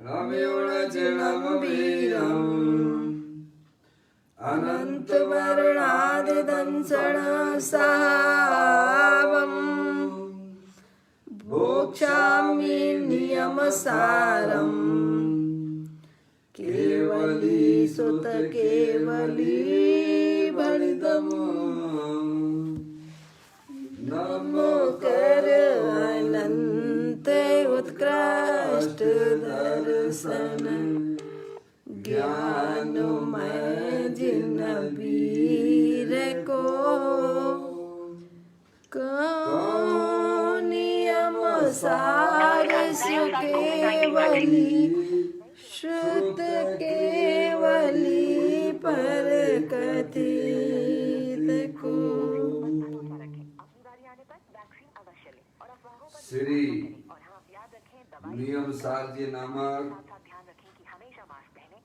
रम्योणजनं वीरम् अनन्तवर्णादिदंसनसावम् भोक्ष्यामि नियमसारम् केवली सुत केवली भणितम् नमो कर अनंत उत्कृष्ट दर्शन ज्ञानमय जिन वीर को नियम सार केवली श्रुत केवली पर कथित को। श्री नियम सार जी नामक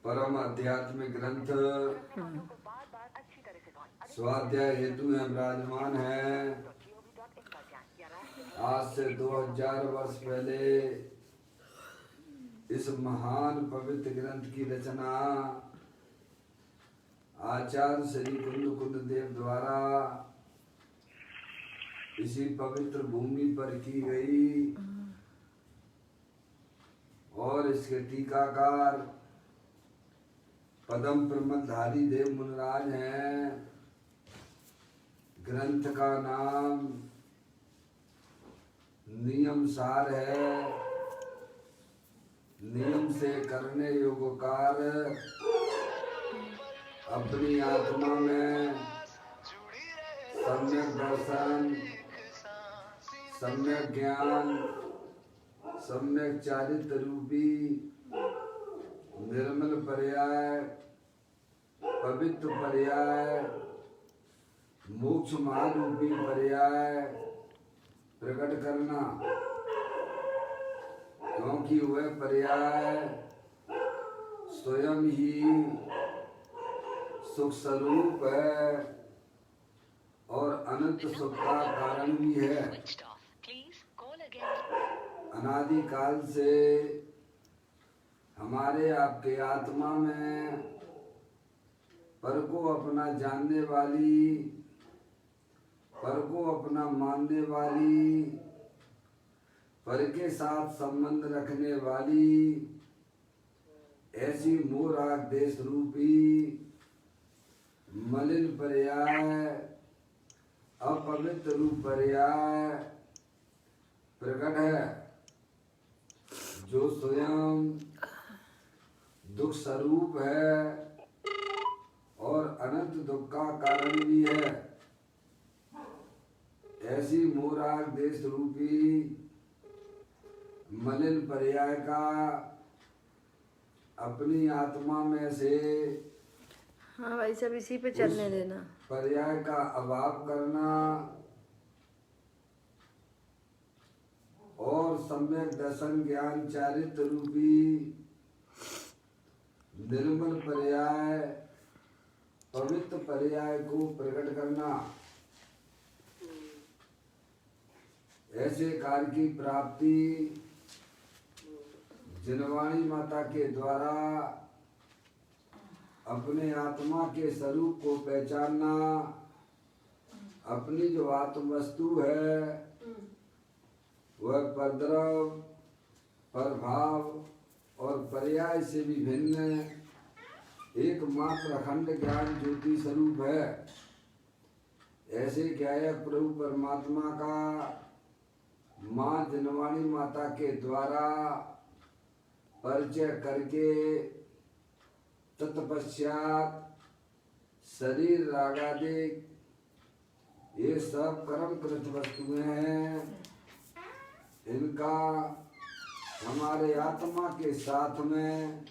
परम आध्यात्मिक ग्रंथ स्वाध्याय हेतु में विराजमान है। आज से 2000 वर्ष पहले इस महान पवित्र ग्रंथ की रचना आचार्य श्री कुंद देव द्वारा इसी पवित्र भूमि पर की गई और इसके टीकाकार पदम प्रमलधारी देव मुनिराज हैं। ग्रंथ का नाम नियम सार है। नियम से करने योग्य कार्य अपनी आत्मा में सम्यक दर्शन, सम्यक ज्ञान, सम्यक चारित्र रूपी निर्मल पर्याय, पवित्र पर्याय, मोक्ष मार्ग रूपी पर्याय प्रकट करना, क्योंकि वह पर्याय स्वयं ही सुख स्वरूप है और अनंत सुख का कारण भी है। अनादि काल से हमारे आपके आत्मा में पर को अपना जानने वाली, पर को अपना मानने वाली, पर के साथ संबंध रखने वाली ऐसी मोहराग देश रूपी मलिन पर्याय, अपवित्र रूप पर्याय प्रकट है, जो स्वयं दुख स्वरूप है और अनंत दुख का कारण भी है। ऐसी मोहराग देश रूपी मलिन पर्याय का अपनी आत्मा में से, हाँ भाई सब इसी पे चलने देना, पर्याय का अभाव करना और सम्यक दर्शन ज्ञान चारित्र रूपी निर्मल पर्याय, पवित्र पर्याय को प्रकट करना। ऐसे कार्य की प्राप्ति जिनवाणी माता के द्वारा अपने आत्मा के स्वरूप को पहचानना, अपनी जो आत्म वस्तु है वह परद्रव, प्रभाव और पर्याय से भी भिन्न एकमात्र अखंड ज्ञान ज्योति स्वरूप है। ऐसे ज्ञायक प्रभु परमात्मा का माँ जनवाणी माता के द्वारा परिचय करके तत्पश्चात शरीर रागादिक ये सब कर्म कृत वस्तुएं हैं, इनका हमारे आत्मा के साथ में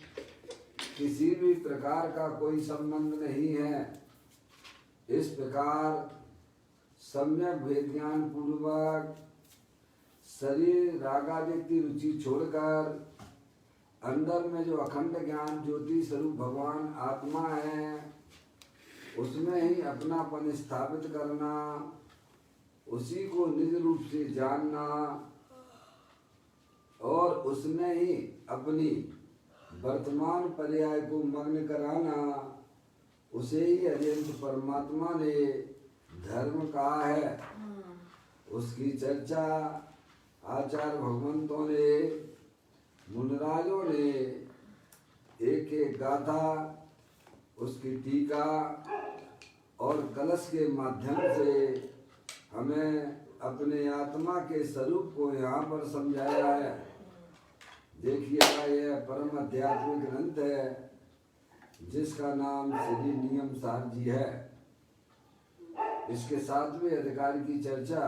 किसी भी प्रकार का कोई संबंध नहीं है। इस प्रकार सम्यक वेद ज्ञान पूर्वक शरीर रागादिक की रुचि छोड़कर अंदर में जो अखंड ज्ञान ज्योति स्वरूप भगवान आत्मा है उसमें ही अपनापन स्थापित करना, उसी को निज रूप से जानना और उसमें ही अपनी वर्तमान पर्याय को मग्न कराना, उसे ही अनंत परमात्मा ने धर्म कहा है। उसकी चर्चा आचार्य भगवंतों ने, मुनराजों ने एक एक गाथा, उसकी टीका और कलश के माध्यम से हमें अपने आत्मा के स्वरूप को यहाँ पर समझाया है। देखिएगा, यह परम आध्यात्मिक ग्रंथ है जिसका नाम श्री नियम सार जी है। इसके 7वें अधिकार की चर्चा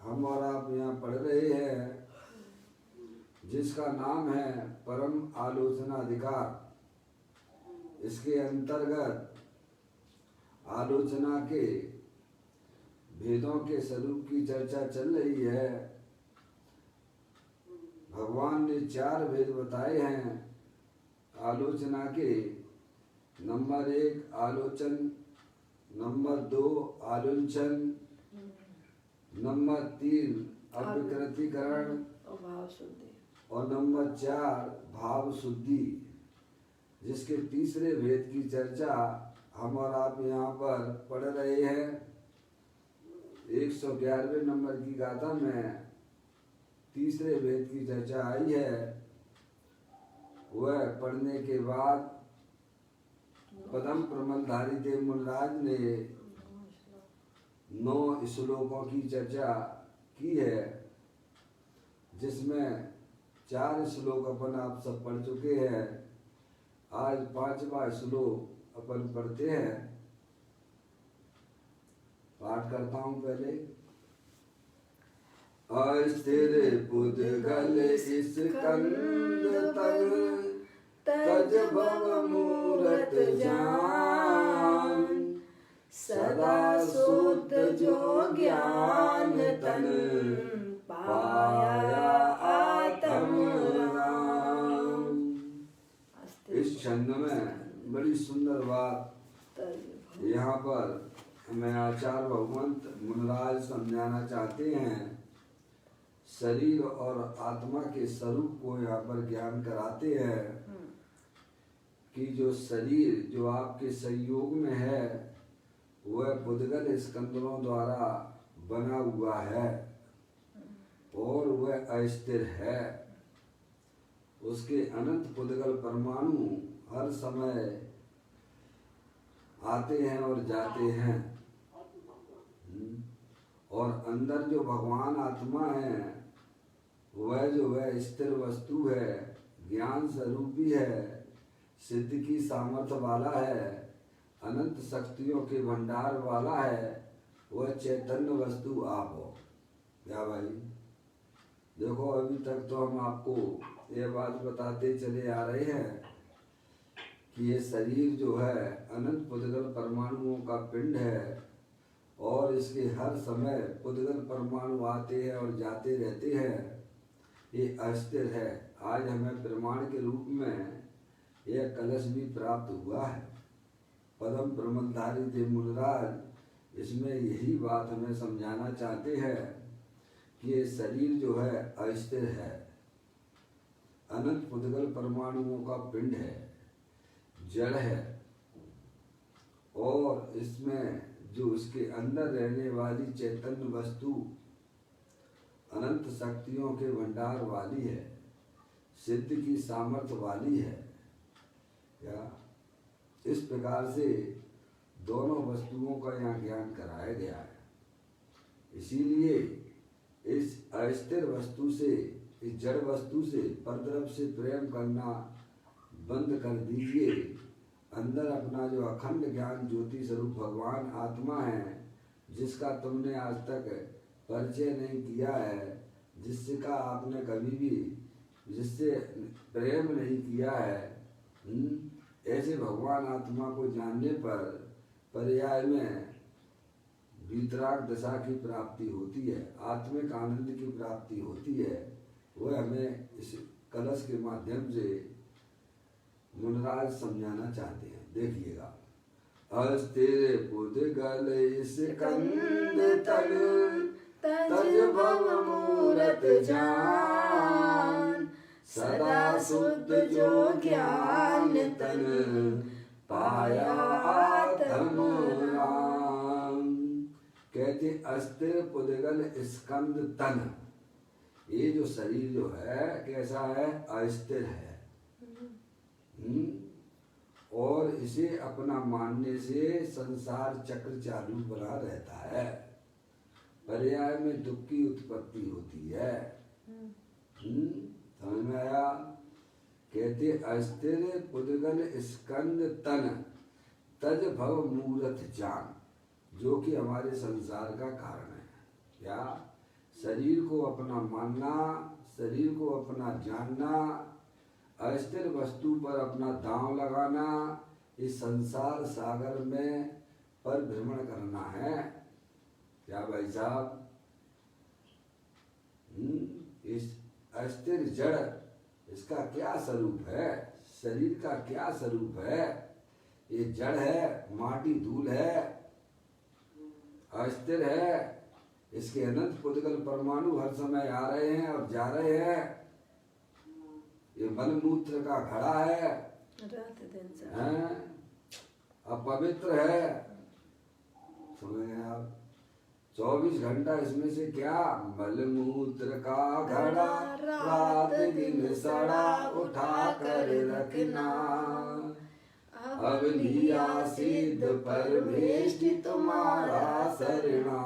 हम और आप यहाँ पढ़ रहे हैं, जिसका नाम है परम आलोचना अधिकार। इसके अंतर्गत आलोचना के भेदों के स्वरूप की चर्चा चल रही है। भगवान ने 4 भेद बताए हैं आलोचना के। नंबर 1 आलोचन, नंबर 2 आलोचन, नंबर 3 अविकृतिकरण और नंबर 4 भाव शुद्धि। जिसके तीसरे भेद की चर्चा हम और आप यहाँ पर पढ़ रहे हैं। 111वें नंबर की गाथा में तीसरे भेद की चर्चा आई है। वह पढ़ने के बाद पदम प्रमलधारी देव मुनराज ने 9 श्लोकों की चर्चा की है, जिसमें 4 श्लोक अपन आप सब पढ़ चुके हैं। आज 5वां श्लोक अपन पढ़ते हैं। पाठ करता हूँ पहले। अस्थिर पुद्गल स्कंद तज भव मूरत जान, सदा शुद्ध जो ज्ञान तन पाया आत्म राम। इस छंद में बड़ी सुंदर बात यहाँ पर हमें आचार्य भगवंत मुनराज समझाना चाहते हैं। शरीर और आत्मा के स्वरूप को यहाँ पर ज्ञान कराते हैं कि जो शरीर जो आपके संयोग में है वह पुद्गल स्कंदों द्वारा बना हुआ है और वह अस्थिर है। उसके अनंत पुद्गल परमाणु हर समय आते हैं और जाते हैं। और अंदर जो भगवान आत्मा है वह जो है स्थिर वस्तु है, ज्ञान स्वरूपी है, सिद्ध की सामर्थ्य वाला है, अनंत शक्तियों के भंडार वाला है। वह चैतन्य वस्तु आप हो। क्या भाई, देखो अभी तक तो हम आपको यह बात बताते चले आ रहे हैं कि ये शरीर जो है अनंत पुद्गल परमाणुओं का पिंड है और इसके हर समय पुद्गल परमाणु आते हैं और जाते रहते हैं। ये अस्थिर है। आज हमें प्रमाण के रूप में यह कलश भी प्राप्त हुआ है। पदम प्रमलधारी देव मुनराज इसमें यही बात हमें समझाना चाहते हैं कि ये शरीर जो है अस्थिर है, अनंत पुद्गल परमाणुओं का पिंड है, जड़ है और इसमें जो इसके अंदर रहने वाली चैतन्य वस्तु अनंत शक्तियों के भंडार वाली है, सिद्ध की सामर्थ्य वाली है। क्या इस प्रकार से दोनों वस्तुओं का यहाँ ज्ञान कराया गया है। इसीलिए इस अस्थिर वस्तु से, इस जड़ वस्तु से परद्रव से प्रेम करना बंद कर दीजिए। अंदर अपना जो अखंड ज्ञान ज्योति स्वरूप भगवान आत्मा है, जिसका तुमने आज तक परिचय नहीं किया है, जिसका आपने कभी भी जिससे प्रेम नहीं किया है, ऐसे भगवान आत्मा को जानने पर पर्याय में वीतराग दशा की प्राप्ति होती है, आत्मिक आनंद की प्राप्ति होती है। वह हमें इस कलश के माध्यम से मुनराज समझाना चाहते हैं। देखिएगा। अस्थिर पुद्गल स्कंद तज भव मूरत जान, सदा शुद्ध जो ज्ञान तन पाया आत्म राम। कहते अस्थिर पुद्गल स्कंद तन, ये जो शरीर जो है कैसा है, अस्थिर है। और इसे अपना मानने से संसार चक्र चालू बना रहता है, पर्याय में दुख की उत्पत्ति होती है। समझ में आया? कहते अस्थिर पुद्गल स्कंद तन तज भव मूर्त जान, जो कि हमारे संसार का कारण है। क्या? शरीर को अपना मानना, शरीर को अपना जानना, अस्थिर वस्तु पर अपना दांव लगाना, इस संसार सागर में पर भ्रमण करना है। क्या भाई साहब? इस अस्थिर जड़, इसका क्या स्वरूप है? शरीर का क्या स्वरूप है? ये जड़ है, माटी धूल है, अस्थिर है। इसके अनंत पुद्गल परमाणु हर समय आ रहे हैं और जा रहे हैं। ये मल मूत्र का घड़ा है, अपवित्र है। समझ गए आप? 24 घंटा इसमें से क्या, मल मूत्र का घड़ा रात दिन सड़ा उठा कर रखना। अब लिया सिद्ध परमेश तुम्हारा शरणा।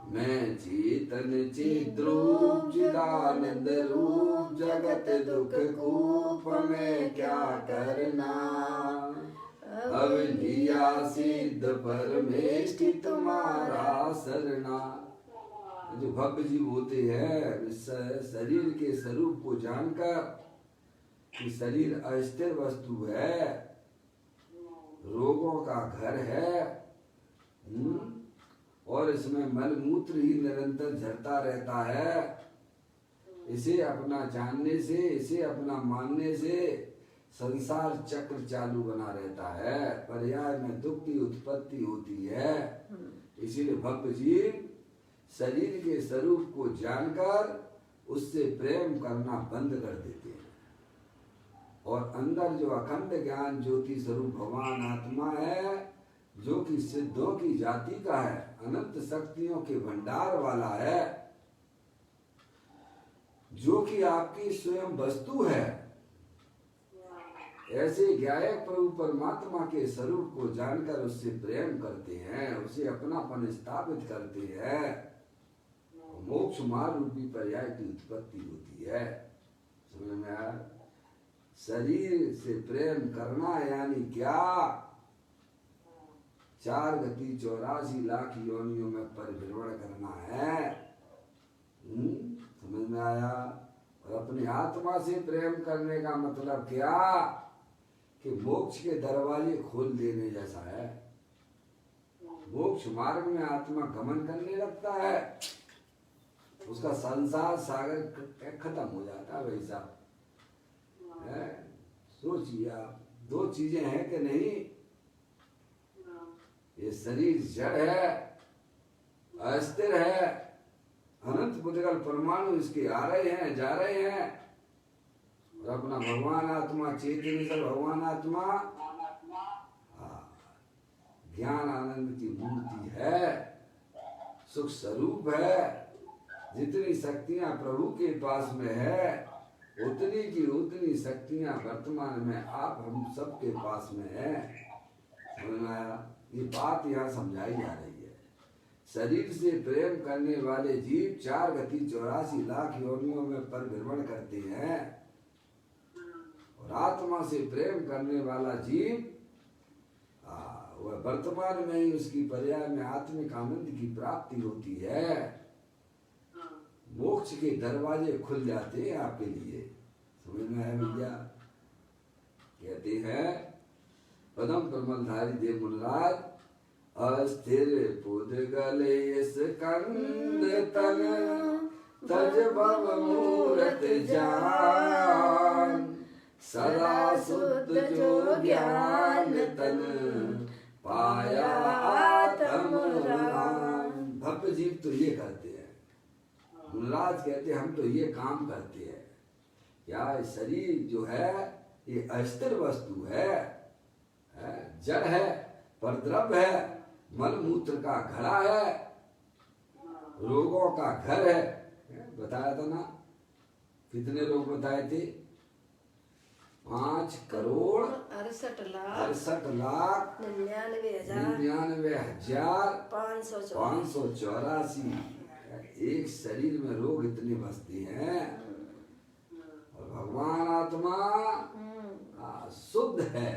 मैं चेतन चिद्रूप चिदानंद रूप जगत दुख कूप में क्या करना। अब लिया सिद्ध परमेश तुम्हारा शरणा। जो भव्य जीव होते हैं शरीर के स्वरूप को जानकर कि शरीर अस्थिर वस्तु है, रोगों का घर है, और इसमें मल मूत्र ही निरंतर झरता रहता है। इसे अपना जानने से, इसे अपना मानने से संसार चक्र चालू बना रहता है, पर्याय में दुख की उत्पत्ति होती है। इसीलिए भक्त जीव शरीर के स्वरूप को जानकर उससे प्रेम करना बंद कर देते हैं, और अंदर जो अखंड ज्ञान ज्योति स्वरूप भगवान आत्मा है, जो कि सिद्धों की जाति का है, अनंत शक्तियों के भंडार वाला है, जो कि आपकी स्वयं वस्तु है, ऐसे गायक प्रभु परमात्मा के स्वरूप को जानकर उससे प्रेम करते हैं, उसे अपनापन स्थापित करते हैं, मोक्ष मार्ग रूपी पर्याय की उत्पत्ति होती है। समझ में आया? शरीर से प्रेम करना यानी क्या? 4 गति 84 लाख योनियों में परिभ्रमण करना है। समझ में आया? और अपनी आत्मा से प्रेम करने का मतलब क्या? कि मोक्ष के दरवाजे खोल देने जैसा है। मोक्ष मार्ग में आत्मा गमन करने लगता है, उसका संसार सागर खत्म हो जाता है। वैसा सोचिए आप, 2 चीजें हैं कि नहीं? ये शरीर जड़ है, अस्थिर है, अनंत पुद्गल परमाणु इसके आ रहे हैं जा रहे हैं, और अपना भगवान आत्मा चेतन भगवान आत्मा ज्ञान आनंद की मूर्ति है, सुख स्वरूप है। जितनी शक्तियां प्रभु के पास में है, उतनी की उतनी शक्तियां वर्तमान में आप हम सबके पास में है। समझ में आया? ये बात यहाँ समझाई जा रही है। शरीर से प्रेम करने वाले जीव 4 गति 84 लाख योनियों में परिभ्रमण करते हैं, और आत्मा से प्रेम करने वाला जीव वह वर्तमान में ही उसकी पर्याय में आत्मिक आनंद की प्राप्ति होती है। मोक्ष के दरवाजे खुल जाते हैं आपके लिए। समझ में आया भैया? कहते हैं पदम प्रमलधारी देव मुनराज, अस्थिर पुद्गल स्कंद तन तज भव मूरत जान। सदा शुद्ध जो ज्ञान तन पाया आत्म राम। भक्त जीव तो ये करते हैं, मुनराज कहते हैं हम तो ये काम करते हैं क्या शरीर जो है ये अस्थिर वस्तु है, जड़ है, परद्रव्य है, मल मूत्र का घड़ा है, रोगों का घर है। बताया था ना, कितने रोग बताए थे? 5 करोड़ 68 लाख 99,000 584। एक शरीर में रोग इतने बसते हैं। और भगवान आत्मा शुद्ध है,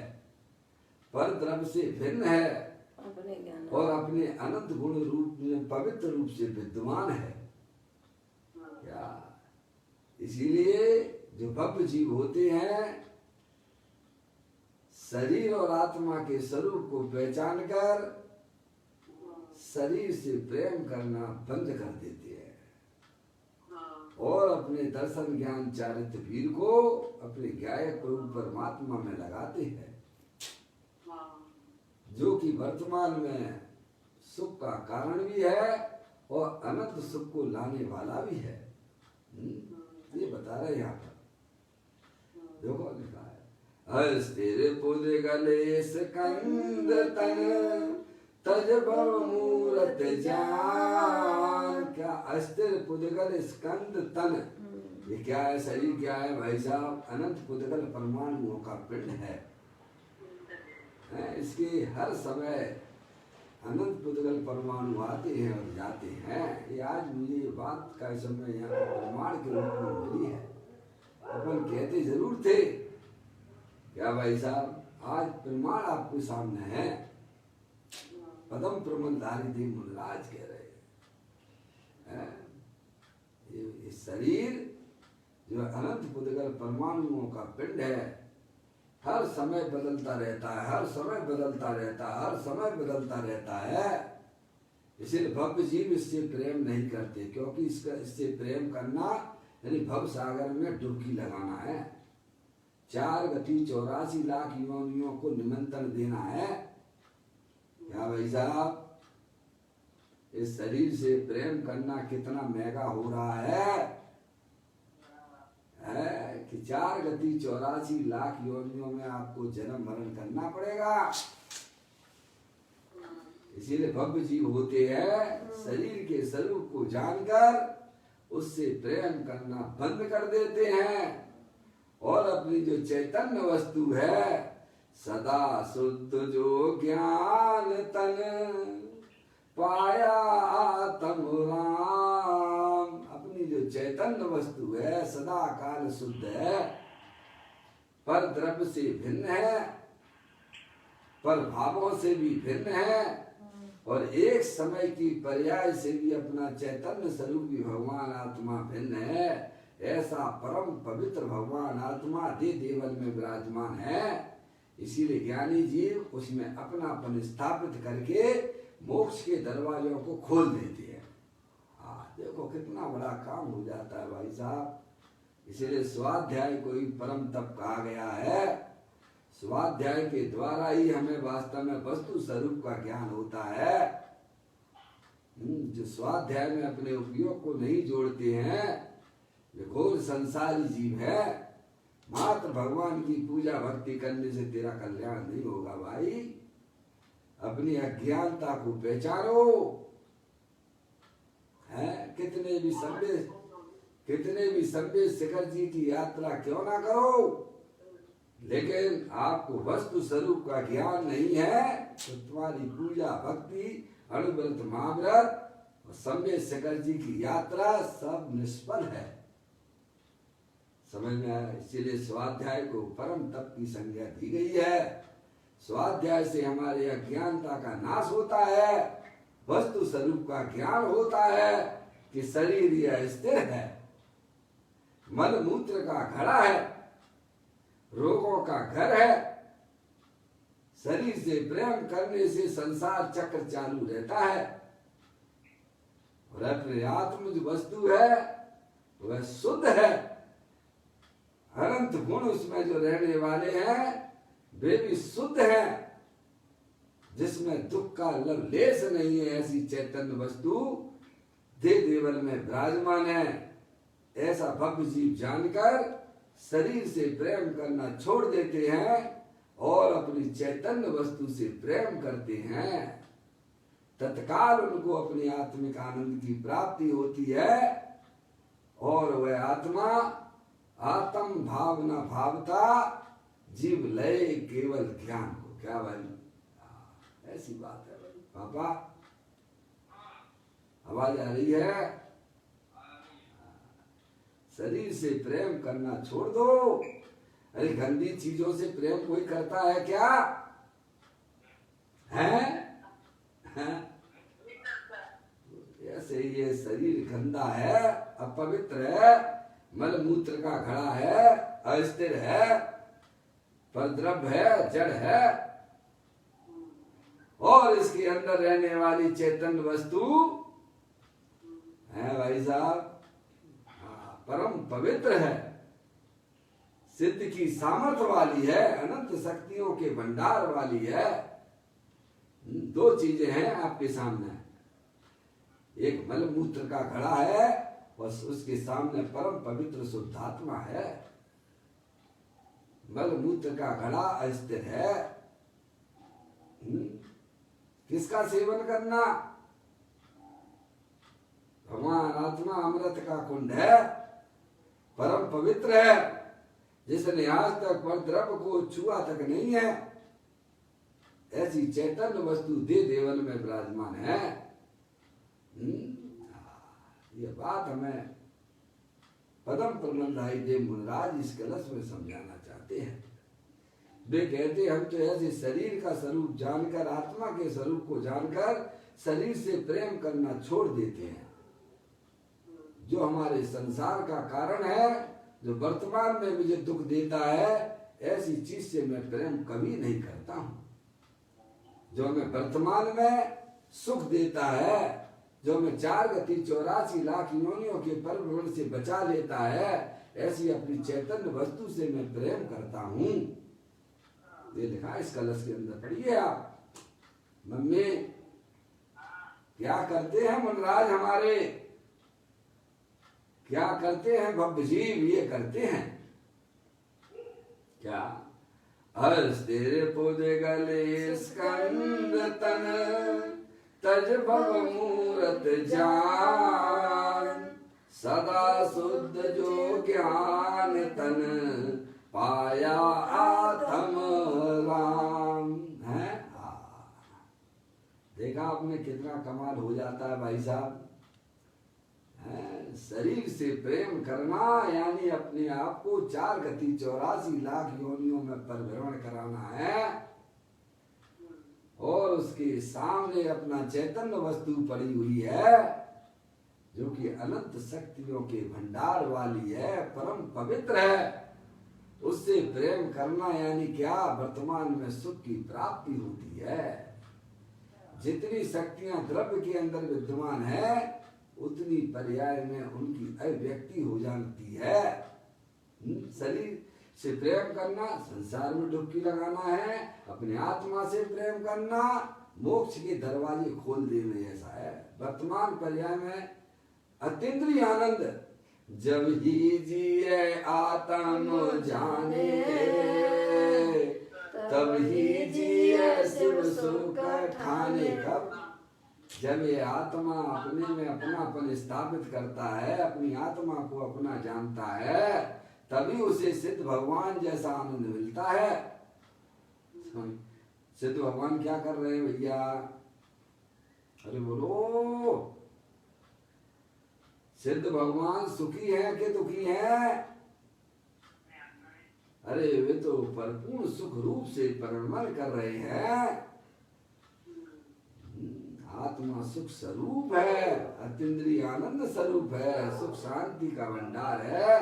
पर द्रव्य से भिन्न है और अपने अनंत गुण रूप में पवित्र रूप से विद्यमान है। क्या इसीलिए जो भव्य जीव होते हैं शरीर और आत्मा के स्वरूप को पहचान कर शरीर से प्रेम करना बंद कर देते हैं और अपने दर्शन ज्ञान चारित्र वीर को अपने गायक रूप परमात्मा में लगाते हैं, जो कि वर्तमान में सुख का कारण भी है और अनंत सुख को लाने वाला भी है। ये बता रहे यहाँ पर, देखो लिखा है, अस्थिर पुद गले स्कंद तन तज भव मूरत जान। क्या अस्थिर पुद्गल स्कंद तन, ये क्या है? शरीर क्या है भाई साहब? अनंत पुद्गल परमाणुओं का पिंड है। इसके हर समय अनंत पुद्गल परमाणु आते हैं और जाते हैं। ये आज मुझे ये बात का समय यहाँ प्रमाण के रूप में मिली है। अपन कहते जरूर थे, क्या भाई साहब? आज प्रमाण आपके सामने है। पदम प्रमलधारी देव मुनराज कह रहे हैं, ये शरीर जो अनंत पुद्गल परमाणुओं का पिंड है, हर समय बदलता रहता है, हर समय बदलता रहता है, हर समय बदलता रहता है। इसलिए भव्य जीव इससे प्रेम नहीं करते, क्योंकि इससे प्रेम करना यानी भव सागर में डुबकी लगाना है। 4 गति 84 लाख योनियों को निमंत्रण देना है। क्या भाई साहब? इस शरीर से प्रेम करना कितना महंगा हो रहा है कि 4 गति 84 लाख योनियों में आपको जन्म मरण करना पड़ेगा। इसीलिए भव्य जीव होते हैं, शरीर के स्वरूप को जानकर उससे प्रेम करना बंद कर देते हैं और अपनी जो चैतन्य वस्तु है, सदा शुद्ध जो ज्ञान तन पाया तम राम। अपनी जो चैतन्य वस्तु है सदा काल शुद्ध है, पर द्रव्य से भिन्न है, पर भावों से भी भिन्न है और एक समय की पर्याय से भी अपना चैतन्य स्वरूप भी भगवान आत्मा भिन्न है। ऐसा परम पवित्र भगवान आत्मा दे देवल में विराजमान है। इसीलिए ज्ञानी जीव उसमें अपनापन स्थापित करके मोक्ष के दरवाजों को खोल देते हैं। देखो कितना बड़ा काम हो जाता है भाई साहब। इसीलिए स्वाध्याय को ही परम तप कहा गया है। स्वाध्याय के द्वारा ही हमें वास्तव में वस्तु स्वरूप का ज्ञान होता है। जो स्वाध्याय में अपने उपयोग को नहीं जोड़ते हैं वे घोर संसारी जीव है। मात्र भगवान की पूजा भक्ति करने से तेरा कल्याण नहीं होगा भाई। अपनी अज्ञानता को पहचानो। कितने भी संबे शिखर जी की यात्रा क्यों ना करो, लेकिन आपको वस्तु स्वरूप का ज्ञान नहीं है तो तुम्हारी पूजा भक्ति अणुव्रत महाव्रत और संबे शिखर जी की यात्रा सब निष्फल है। समझ में आया? इसीलिए स्वाध्याय को परम तप की संज्ञा दी गई है। स्वाध्याय से हमारी अज्ञानता का नाश होता है, वस्तु स्वरूप का ज्ञान होता है कि शरीर यह स्थिर है, मल मूत्र का घड़ा है, रोगों का घर है। शरीर से प्रेम करने से संसार चक्र चालू रहता है और अपने आत्म जो वस्तु है वह शुद्ध है। अनंत गुण उसमें जो रहने वाले हैं वे भी शुद्ध हैं, जिसमें दुख का लवलेश नहीं है। ऐसी चैतन्य वस्तु दे देवल में विराजमान है। ऐसा भव्य जीव जानकर शरीर से प्रेम करना छोड़ देते हैं और अपनी चैतन्य वस्तु से प्रेम करते हैं, तत्काल उनको अपनी आत्मिक आनंद की प्राप्ति होती है और वह आत्मा आत्म भावना भावता जीव लय केवल ज्ञान को। क्या भाई, ऐसी बात है भाई। पापा आवाज आ रही है? शरीर से प्रेम करना छोड़ दो। अरे गंदी चीजों से प्रेम कोई करता है क्या? हैं? ऐसे ये शरीर गंदा है, अपवित्र है, मल मूत्र का घड़ा है, अस्थिर है, परद्रव्य है, जड़ है, और इसके अंदर रहने वाली चैतन्य वस्तु है भाई साहब परम पवित्र है, सिद्ध की सामर्थ्य वाली है, अनंत शक्तियों के भंडार वाली है। दो चीजें हैं आपके सामने, एक मल मूत्र का घड़ा है और उसके सामने परम पवित्र शुद्धात्मा है। मल मूत्र का घड़ा अस्थिर है, किसका सेवन करना? भगवान आत्मा अमृत का कुंड है, परम पवित्र है, जिसने आज तक परद्रव्य को छुआ तक नहीं है, ऐसी चैतन्य वस्तु दे देवल में विराजमान है। ये बात हमें पदम प्रबंधाई देव मुनराज इस कलश में समझाना चाहते हैं। वे कहते हम तो ऐसे शरीर का स्वरूप जानकर, आत्मा के स्वरूप को जानकर शरीर से प्रेम करना छोड़ देते हैं। जो हमारे संसार का कारण है, जो वर्तमान में मुझे दुख देता है, ऐसी चीज से मैं प्रेम कभी नहीं करता हूं। जो हमें वर्तमान में सुख देता है, जो हमें 4 गति 84 लाख योनियों के परिभ्रमण से बचा लेता है, ऐसी अपनी चैतन्य वस्तु से मैं प्रेम करता हूं। ये लिखा इस कलश के अंदर, पढ़िए आप। मम्मी क्या करते हैं मुनराज हमारे, क्या करते हैं भव्य जीव, ये करते हैं क्या? हर्ष तेरे पोदे गले स्कंद तन, तज भव मूरत जान, सदा शुद्ध जो ज्ञान तन, पाया आत्म राम। है देखा आपने कितना कमाल हो जाता है भाई साहब। शरीर से प्रेम करना यानी अपने आप को 4 गति 84 लाख योनियों में परिभ्रमण कराना है, और उसके सामने अपना चैतन्य वस्तु पड़ी हुई है, जो कि अनंत शक्तियों के भंडार वाली है, परम पवित्र है। उससे प्रेम करना यानी क्या? वर्तमान में सुख की प्राप्ति होती है। जितनी शक्तियां द्रव्य के अंदर विद्यमान है, उतनी पर्याय में उनकी अभिव्यक्ति हो जाती है। शरीर से प्रेम करना संसार में डुबकी लगाना है, अपने आत्मा से प्रेम करना मोक्ष के दरवाजे खोल देने जैसा है। वर्तमान पर्याय में अतीन्द्रिय आनंद, जब ही जिए आत्म जाने, तब ही जिए शिव सुख ठाने। कब? जब ये आत्मा अपने में अपनापन स्थापित करता है, अपनी आत्मा को अपना जानता है, तभी उसे सिद्ध भगवान जैसा आनंद मिलता है। सिद्ध भगवान क्या कर रहे हैं भैया? अरे बोलो, सिद्ध भगवान सुखी है कि दुखी है? अरे वे तो परिपूर्ण सुख रूप से परिणमन कर रहे हैं। आत्मा सुख स्वरूप है, अतीन्द्रिय आनंद स्वरूप है, सुख शांति का भंडार है।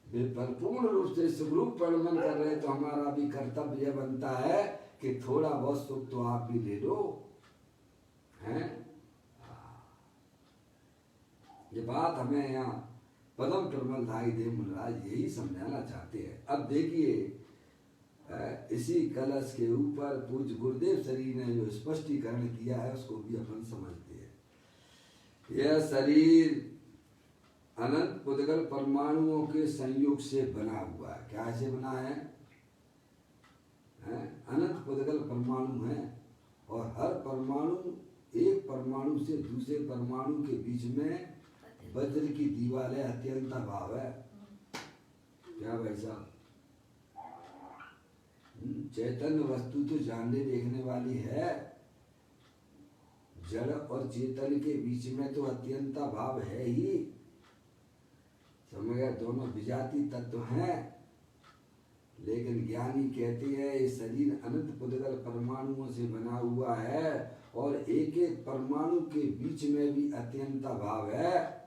वे परिपूर्ण रूप से सुखरूप परिणमन कर रहे, तो हमारा भी कर्तव्य बनता है कि थोड़ा बहुत सुख तो आप भी ले लो। हैं? ये बात हमें यहाँ पदम प्रमलधारी देव मुनराज यही समझाना चाहते हैं। अब देखिए, इसी कलश के ऊपर पूज्य गुरुदेव शरीर ने जो स्पष्टीकरण किया है, उसको भी अपन समझते हैं। यह शरीर अनंत पुद्गल परमाणुओं के संयोग से बना हुआ है। क्या से बना है? अनंत पुद्गल परमाणु है और हर परमाणु एक परमाणु से दूसरे परमाणु के बीच में वज्र की दीवार है, अत्यंत भाव है। क्या भाई साहब? चैतन्य वस्तु तो जानने देखने वाली है, जड़ और चेतन के बीच में तो अत्यंत भाव है ही। समझ गए? दोनों विजाती तत्व हैं, लेकिन ज्ञानी कहते हैं ये शरीर अनंत पुद्गल परमाणुओं से बना हुआ है और एक एक परमाणु के बीच में भी अत्यंत भाव है।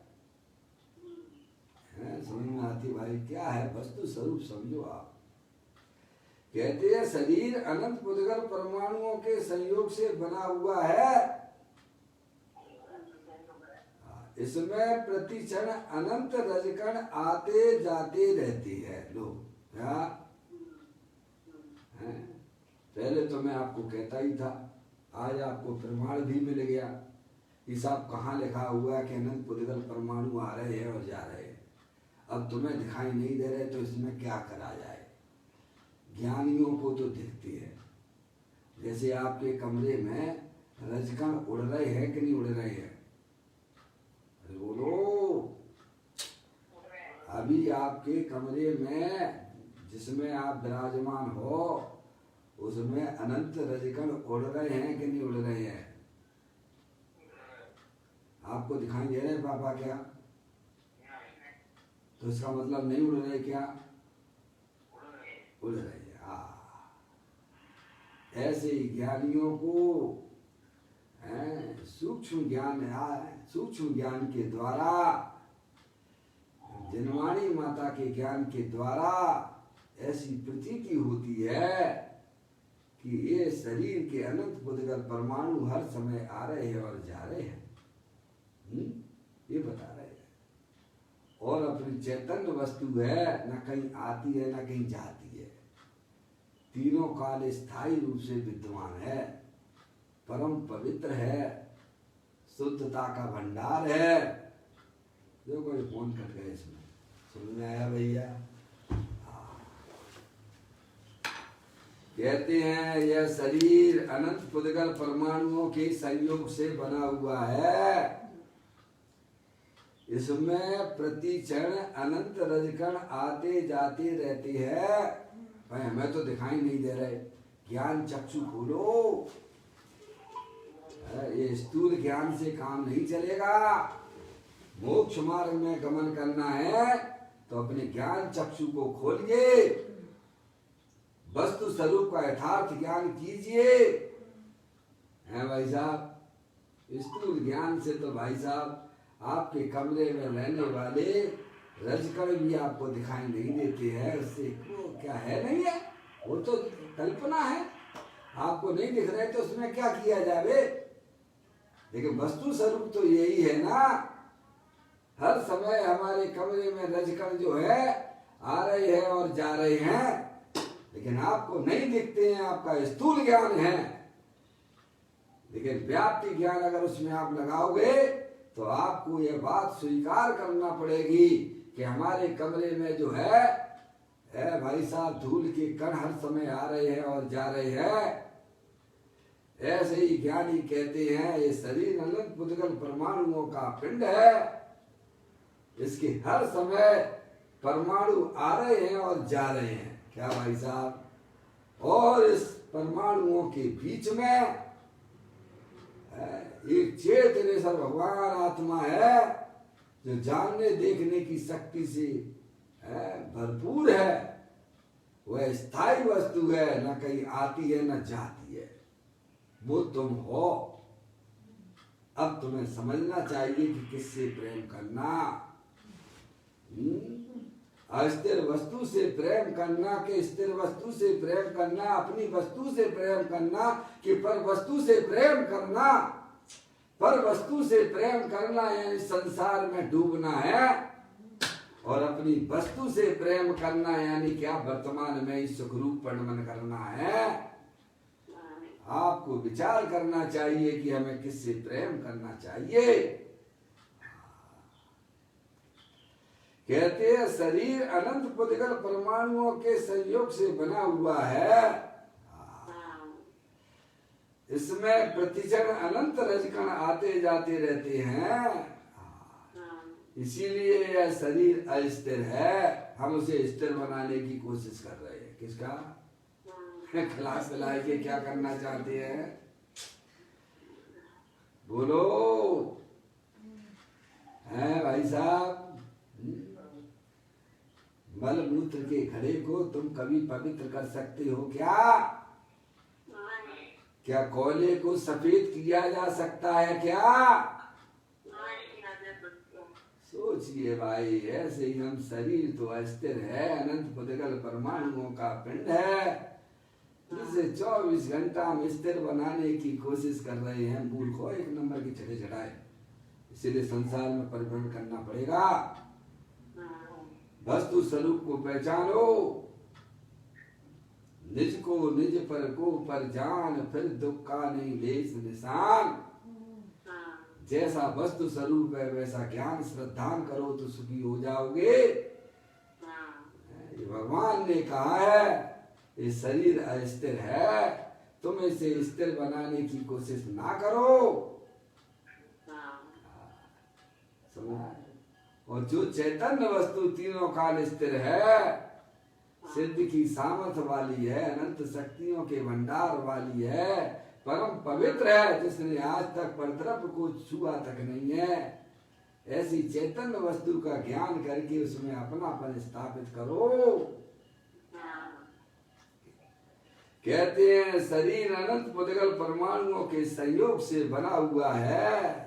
समझ में आती भाई? क्या है वस्तु स्वरूप समझो आप। कहते हैं शरीर अनंत पुद्गल परमाणुओं के संयोग से बना हुआ है, इसमें प्रतिक्षण अनंत रजकण आते जाते रहते हैं लोग। क्या है? पहले तो मैं आपको कहता ही था, आज आपको प्रमाण भी मिल गया कि साहब कहाँ लिखा हुआ है कि अनंत पुद्गल परमाणु आ रहे हैं और जा रहे हैं। अब तुम्हें दिखाई नहीं दे रहे तो इसमें क्या करा जाए? ज्ञानियों को तो दिखती है। जैसे आपके कमरे में रजकण उड़ रहे हैं कि नहीं उड़ रहे हैं? अरे बोलो। अभी आपके कमरे में जिसमें आप विराजमान हो उसमें अनंत रजकण उड़ रहे हैं कि नहीं उड़ रहे हैं? आपको दिखाई दे रहे हैं पापा क्या? तो इसका मतलब नहीं उड़ रहे क्या? उड़ रहे हैं। ऐसे ही ज्ञानियों को सूक्ष्म ज्ञान है, सूक्ष्म ज्ञान के द्वारा, जनवाणी माता के ज्ञान के द्वारा ऐसी प्रतीति होती है कि ये शरीर के अनंत पुद्गल परमाणु हर समय आ रहे हैं और जा रहे हैं। ये बता रहे हैं। और अपनी चैतन्य वस्तु है, न कहीं आती है न कहीं जाती है, तीनों काल स्थायी रूप से विद्यमान है, परम पवित्र है, शुद्धता का भंडार है। जो कोई फोन कर गए इसमें समझ में आया भैया? कहते हैं यह शरीर अनंत पुद्गल परमाणुओं के संयोग से बना हुआ है, इसमें प्रति क्षण अनंत रजकण आते जाते रहते हैं। भाई हमें तो दिखाई नहीं दे रहे। ज्ञान चक्षु खोलो। ये स्थूल ज्ञान से काम नहीं चलेगा। मोक्ष मार्ग में गमन करना है तो अपने ज्ञान चक्षु को खोलिए, वस्तु स्वरूप का यथार्थ ज्ञान कीजिए। है भाई साहब? स्थूल ज्ञान से तो भाई साहब आपके कमरे में रहने वाले रजकण भी आपको दिखाई नहीं देते हैं। उससे वो क्या है नहीं है, वो तो कल्पना है। आपको नहीं दिख रहे तो उसमें क्या किया जाए? लेकिन वस्तु स्वरूप तो यही है ना। हर समय हमारे कमरे में रजकण जो है आ रहे हैं और जा रहे हैं, लेकिन आपको नहीं दिखते हैं। आपका स्थूल ज्ञान है, लेकिन व्याप्ति ज्ञान अगर उसमें आप लगाओगे तो आपको यह बात स्वीकार करना पड़ेगी कि हमारे कमरे में जो है भाई साहब धूल के कण हर समय आ रहे हैं और जा रहे हैं। ऐसे ही ज्ञानी कहते हैं ये शरीर अनंत पुद्गल परमाणुओं का पिंड है, इसके हर समय परमाणु आ रहे हैं और जा रहे हैं। क्या भाई साहब? और इस परमाणुओं के बीच में एक चेतनेश्वर भगवान आत्मा है जो जानने देखने की शक्ति से भरपूर है। वह स्थायी वस्तु है, न कहीं आती है न जाती है। वो तुम हो। अब तुम्हें समझना चाहिए कि किससे प्रेम करना। अस्थिर वस्तु से प्रेम करना कि स्थिर वस्तु से प्रेम करना, अपनी वस्तु से प्रेम करना कि पर वस्तु से प्रेम करना। पर वस्तु से प्रेम करना यानी संसार में डूबना है, और अपनी वस्तु से प्रेम करना यानी क्या? वर्तमान में ही सुखरूप परिणमन करना है। आपको विचार करना चाहिए कि हमें किससे प्रेम करना चाहिए। कहते हैं शरीर अनंत पुद्गल परमाणुओं के संयोग से बना हुआ है। इसमें प्रतिक्षण अनंत रजकण आते जाते रहते हैं। इसीलिए यह शरीर अस्थिर है। हम उसे स्थिर बनाने की कोशिश कर रहे हैं। किसका? खिला पिला के क्या करना चाहते हैं? बोलो हैं भाई साहब। मल मूत्र के घड़े को तुम कभी पवित्र कर सकते हो क्या? क्या कोयले को सफेद किया जा सकता है क्या? सोचिए भाई, ऐसे ही हम शरीर तो अस्थिर है, अनंत पुद्गल परमाणुओं का पिंड है, जिसे 24 घंटा हम स्थिर बनाने की कोशिश कर रहे हैं। मूर्खों, एक नंबर की छठे चढ़ाए। इसीलिए संसार में परिभ्रमण करना पड़ेगा। वस्तु स्वरूप को पहचानो, निज को निज पर को पर जान, फिर दुख का नहीं लेस निशान। जैसा वस्तु स्वरूप है वैसा ज्ञान श्रद्धान करो तो सुखी हो जाओगे। ये भगवान ने कहा है, ये शरीर अस्थिर है, तुम इसे स्थिर बनाने की कोशिश ना करो। समझ? और जो चैतन्य वस्तु तीनों काल स्थिर है, सिद्ध की सामर्थ वाली है, अनंत शक्तियों के भंडार वाली है, परम पवित्र है, जिसने आज तक परद्रव्य को छुआ तक नहीं है, ऐसी चैतन्य वस्तु का ज्ञान करके उसमें अपनापन स्थापित करो। कहते हैं शरीर अनंत पुद्गल परमाणुओं के संयोग से बना हुआ है।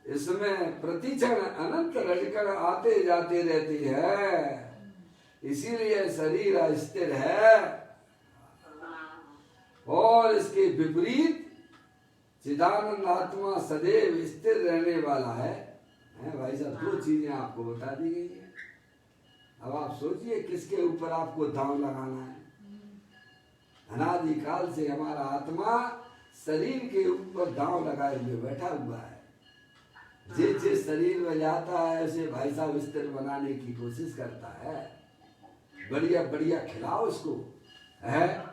इसमें प्रतिक्षण अनंत रजकण आते जाते रहते हैं। इसीलिए शरीर अस्थिर है। और इसके विपरीत चिदानंद आत्मा सदैव स्थिर रहने वाला है। भाई साहब, दो चीजें आपको बता दी गई है। अब आप सोचिए किसके ऊपर आपको दांव लगाना है। अनादि काल से हमारा आत्मा शरीर के ऊपर दांव लगाए हुए बैठा हुआ है। जिस शरीर में जाता है उसे भाई साहब स्थिर बनाने की कोशिश करता है। बढ़िया बढ़िया खिलाओ उसको, है?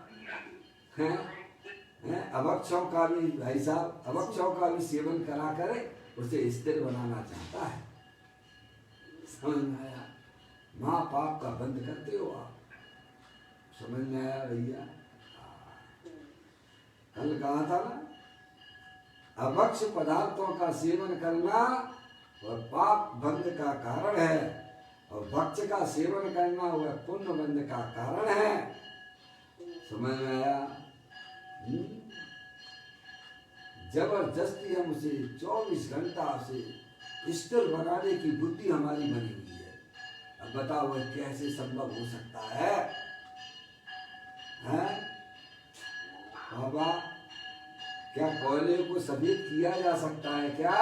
अभक्षों का भी भाई साहब, अभक्षों का भी सेवन करा करे उसे स्थिर बनाना चाहता है। समझ में आया? माँ पाप का बंद करते हो आप। समझ में आया भैया? कल कहा था ना, अभक्ष पदार्थों का सेवन करना और पाप बंध का कारण है, और भक्ष का सेवन करना वह पुण्य बंध का कारण है। समझ में आया? जबरदस्ती हम उसे 24 घंटा से स्थिर बनाने की बुद्धि हमारी बनी हुई है। अब बताओ वह कैसे संभव हो सकता है? बाबा, क्या कोयले को सफेद किया जा सकता है क्या?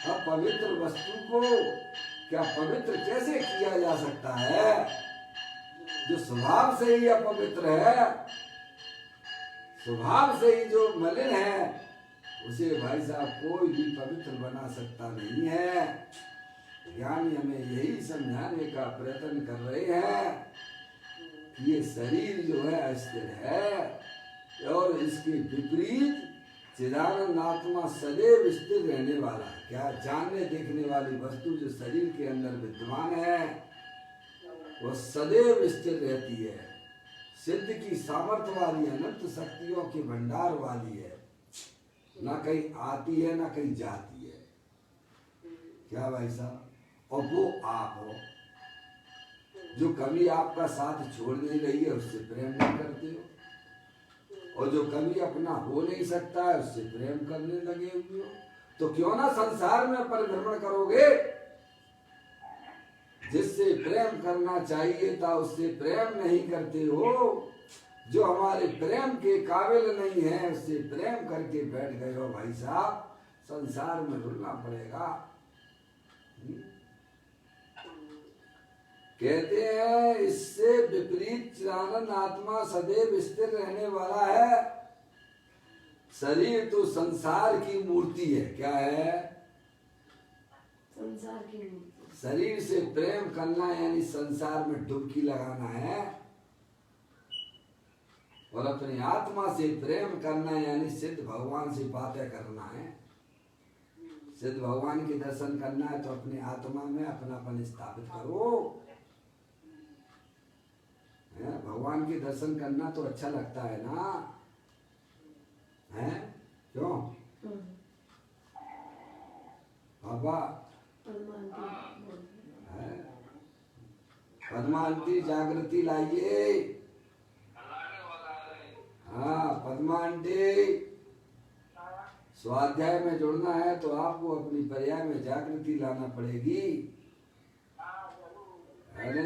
अब पवित्र वस्तु को क्या पवित्र कैसे किया जा सकता है? जो स्वभाव से ही अपवित्र है, स्वभाव से ही जो मलिन है, उसे भाई साहब कोई भी पवित्र बना सकता नहीं है। ज्ञानी हमें यही समझाने का प्रयत्न कर रहे हैं कि ये शरीर जो है अस्थिर है, और इसके विपरीत चिदानंद आत्मा सदैव स्थिर रहने वाला है। क्या? जानने देखने वाली वस्तु जो शरीर के अंदर विद्यमान है वह सदैव स्थिर रहती है। सिद्ध की सामर्थ्य वाली, अनंत शक्तियों के भंडार वाली है, ना कहीं आती है ना कहीं जाती है। क्या भाई साहब? और वो आप हो जो कभी आपका साथ छोड़ नहीं रही है, उससे प्रेम नहीं करते हो, और जो कभी अपना हो नहीं सकता है उससे प्रेम करने लगे हुए हो। तो क्यों ना संसार में परिभ्रमण करोगे? जिससे प्रेम करना चाहिए था उससे प्रेम नहीं करते हो। जो हमारे प्रेम के काबिल नहीं है उससे प्रेम करके बैठ गए हो। भाई साहब, संसार में रुलना पड़ेगा। कहते हैं इससे विपरीत चिदानंद आत्मा सदैव स्थिर रहने वाला है। शरीर तो संसार की मूर्ति है। क्या है? संसार की मूर्ति। शरीर से प्रेम करना यानी संसार में डुबकी लगाना है, और अपनी आत्मा से प्रेम करना यानी सिद्ध भगवान से बातें करना है। सिद्ध भगवान के दर्शन करना है तो अपनी आत्मा में अपनापन स्थापित करो। भगवान के दर्शन करना तो अच्छा लगता है ना, है क्यों बाबा? पद्मांती जागृति लाइए। हाँ पद्मांती, स्वाध्याय में जुड़ना है तो आपको अपनी पर्याय में जागृति लाना पड़ेगी। अरे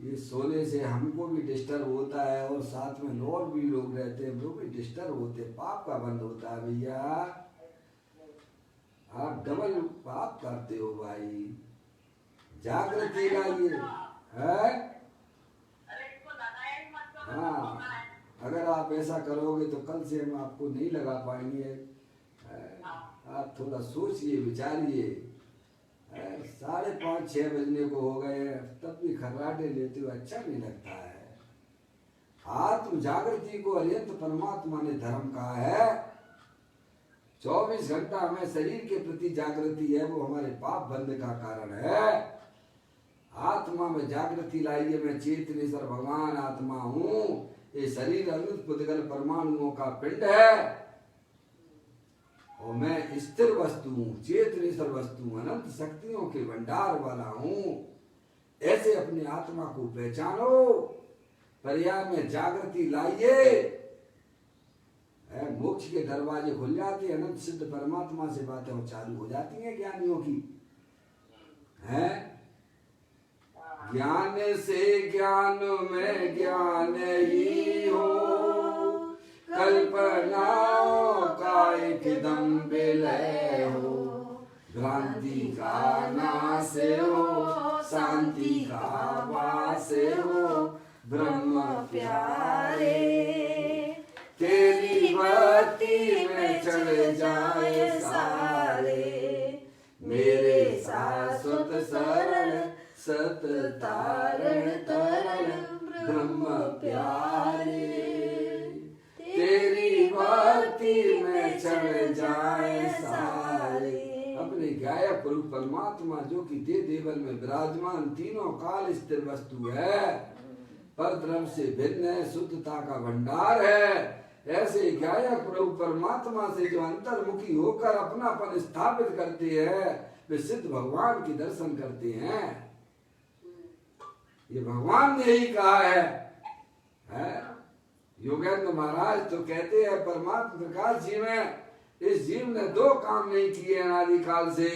ये सोने से हमको भी डिस्टर्ब होता है और साथ में और भी लोग रहते हैं, वो भी डिस्टर्ब होते, पाप का बंद होता है भैया। आप डबल पाप करते हो भाई, जागृति लाइए। है हाँ, अगर आप ऐसा करोगे तो कल से हम आपको नहीं लगा पाएंगे। आप थोड़ा सोचिए विचारिए। 5:30-6 बजने को हो गए, तब भी खर्राटे लेते हुए अच्छा नहीं लगता है। आत्म जागृति को अत्यंत परमात्मा ने धर्म कहा है। 24 घंटा हमें शरीर के प्रति जागृति है, वो हमारे पाप बंद का कारण है। आत्मा में जागृति लाइए। मैं चेतनेश्वर भगवान आत्मा हूँ। ये शरीर अनंत पुद्गल परमाणुओं का पिंड है और मैं स्थिर वस्तु हूँ, चेतनेश्वर वस्तु, अनंत शक्तियों के भंडार वाला हूँ। ऐसे अपनी आत्मा को पहचानो, पर्याय में जागृति लाइए। मोक्ष के दरवाजे खुल जाते, अनंत सिद्ध परमात्मा से बातें चालू हो जाती हैं ज्ञानियों की। है ज्ञान से ज्ञान में ज्ञान ही हो, कल्पनाओं का एकदम विलय हो, भ्रांति का नाश हो, शांति का वास हो, ब्रह्म प्यारे तेरी भक्ति में चढ़ जाए सारे, मेरे शाश्वत सरल सत तारण तरल ब्रह्म प्यारे, तेरी भक्ति में चढ़ जाए सारे। अपने गायक रूप परमात्मा जो कि दे देवल में विराजमान तीनों काल स्थिर वस्तु है, पर ब्रह्म से भिन्न है, शुद्धता का भंडार है। ऐसे गायक प्रभु परमात्मा से जो अंतर्मुखी होकर अपनापन स्थापित करते हैं, वे सिद्ध भगवान के दर्शन करते हैं। ये भगवान ने ही कहा है? योगेंद्र महाराज तो कहते हैं परमात्मा प्रकाश जी में इस जीव ने 2 काम नहीं किए अनादिकाल से।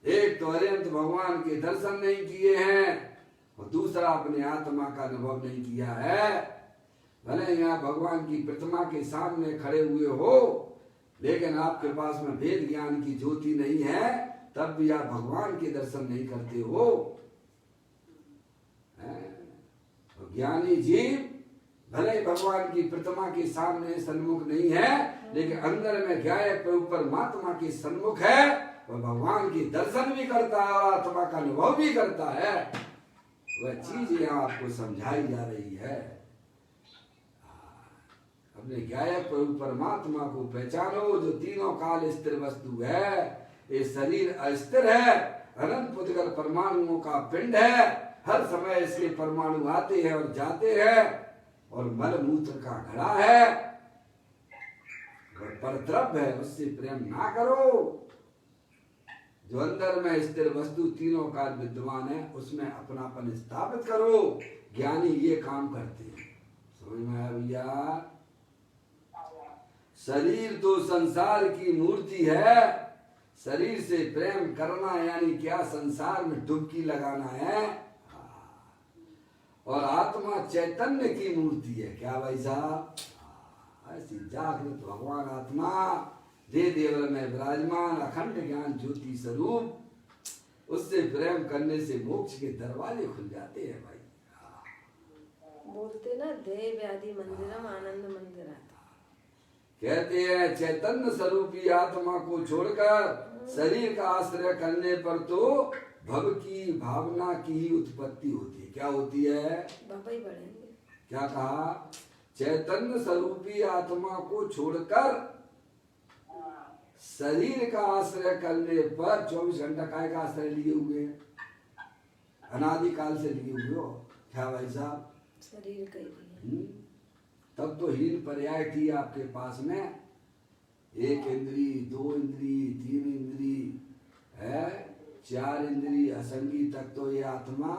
एक तो अनंत भगवान के दर्शन नहीं किए हैं और दूसरा अपने आत्मा का अनुभव नहीं किया है। भले यहाँ भगवान की प्रतिमा के सामने खड़े हुए हो, लेकिन आपके पास में वेद ज्ञान की ज्योति नहीं है, तब भी आप भगवान के दर्शन नहीं करते हो। ज्ञानी जीव भले भगवान की प्रतिमा के सामने सन्मुख नहीं है, लेकिन अंदर में गायक परमात्मा के सन्मुख है। वह भगवान की दर्शन भी करता है और आत्मा का अनुभव भी करता है। वह चीज यहाँ आपको समझाई जा रही है। अपने गायक परमात्मा को पहचानो जो तीनों काल स्थिर वस्तु है। ये शरीर अस्थिर है, अनंत पुद्गल परमाणुओं का पिंड है। हर समय इसके परमाणु आते हैं और जाते हैं, और मल मूत्र का घड़ा है, वह परद्रव्य है, उससे प्रेम ना करो। जो अंदर में स्थिर वस्तु तीनों काल विद्यमान है, उसमें अपनापन स्थापित करो। ज्ञानी ये काम करते हैं। समझ में आया भैया? शरीर तो संसार की मूर्ति है। शरीर से प्रेम करना यानी क्या? संसार में डुबकी लगाना है। और आत्मा चैतन्य की मूर्ति है। क्या भाई साहब? ऐसी जागृत भगवान आत्मा दे देवल में विराजमान अखंड ज्ञान ज्योति स्वरूप, उससे प्रेम करने से मोक्ष के दरवाजे खुल जाते हैं भाई। बोलते ना, देह व्याधि मंदिरम आनंद मंदिर। कहते हैं चैतन्य स्वरूपी आत्मा को छोड़कर शरीर का आश्रय करने पर तो भव की भावना की ही उत्पत्ति होती है। क्या होती है? बाबा ही बढ़ेंगे। क्या कहा? चैतन्य स्वरूपी आत्मा को छोड़कर शरीर का आश्रय करने पर 24 घंटा काय का आश्रय लिए हुए हैं, अनादिकाल से लिए हुए हो। क्या भाई साहब? शरीर का ही। तब तो हीन पर्याय थी आपके पास में, 1 इंद्री, 2 इंद्री, 3 इंद्री है, 4 इंद्री, असंगी तक तो ये आत्मा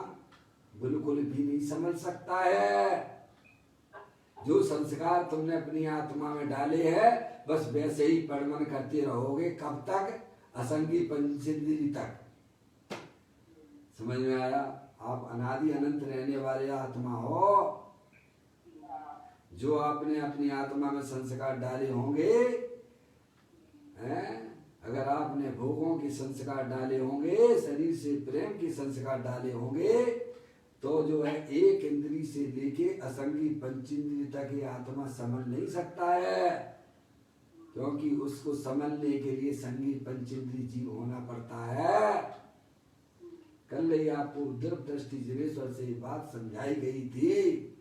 बिल्कुल भी नहीं समझ सकता है। जो संस्कार तुमने अपनी आत्मा में डाले हैं बस वैसे ही परमन करते रहोगे। कब तक? असंगी पंचेंद्री तक। समझ में आया? आप अनादि अनंत रहने वाले आत्मा हो। जो आपने अपनी आत्मा में संस्कार डाले होंगे हैं, अगर आपने भोगों के संस्कार डाले होंगे, शरीर से प्रेम के संस्कार डाले होंगे, तो जो है 1 इंद्री से लेके असंगी पंचेंद्री तक ये आत्मा समझ नहीं सकता है, क्योंकि उसको समझने के लिए संगी पंचेंद्री जीव होना पड़ता है। कल ही आपको दृढ़ दृष्टि जिनेश्वर से बात समझाई गई थी।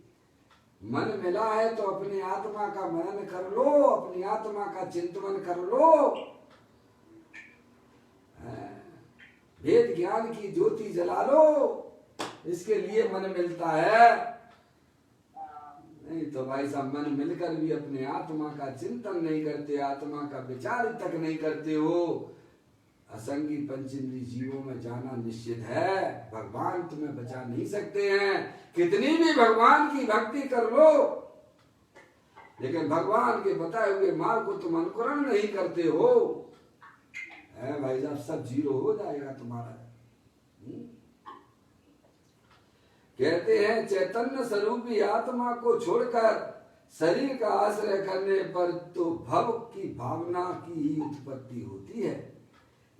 मन मिला है तो अपनी आत्मा का मनन कर लो, अपनी आत्मा का चिंतन कर लो। वेद ज्ञान की ज्योति जला लो, इसके लिए मन मिलता है। नहीं तो भाई साहब मन मिलकर भी अपने आत्मा का चिंतन नहीं करते, आत्मा का विचार तक नहीं करते हो, असंगी पंचेंद्री जीवों में जाना निश्चित है। भगवान तुम्हें बचा नहीं सकते हैं, कितनी भी भगवान की भक्ति कर लो, लेकिन भगवान के बताए हुए मार्ग को तुम अनुकरण नहीं करते हो, है भाई साहब, सब जीरो हो जाएगा तुम्हारा। कहते हैं चैतन्य स्वरूपी आत्मा को छोड़कर शरीर का आश्रय करने पर तो भव की भावना की ही उत्पत्ति होती है।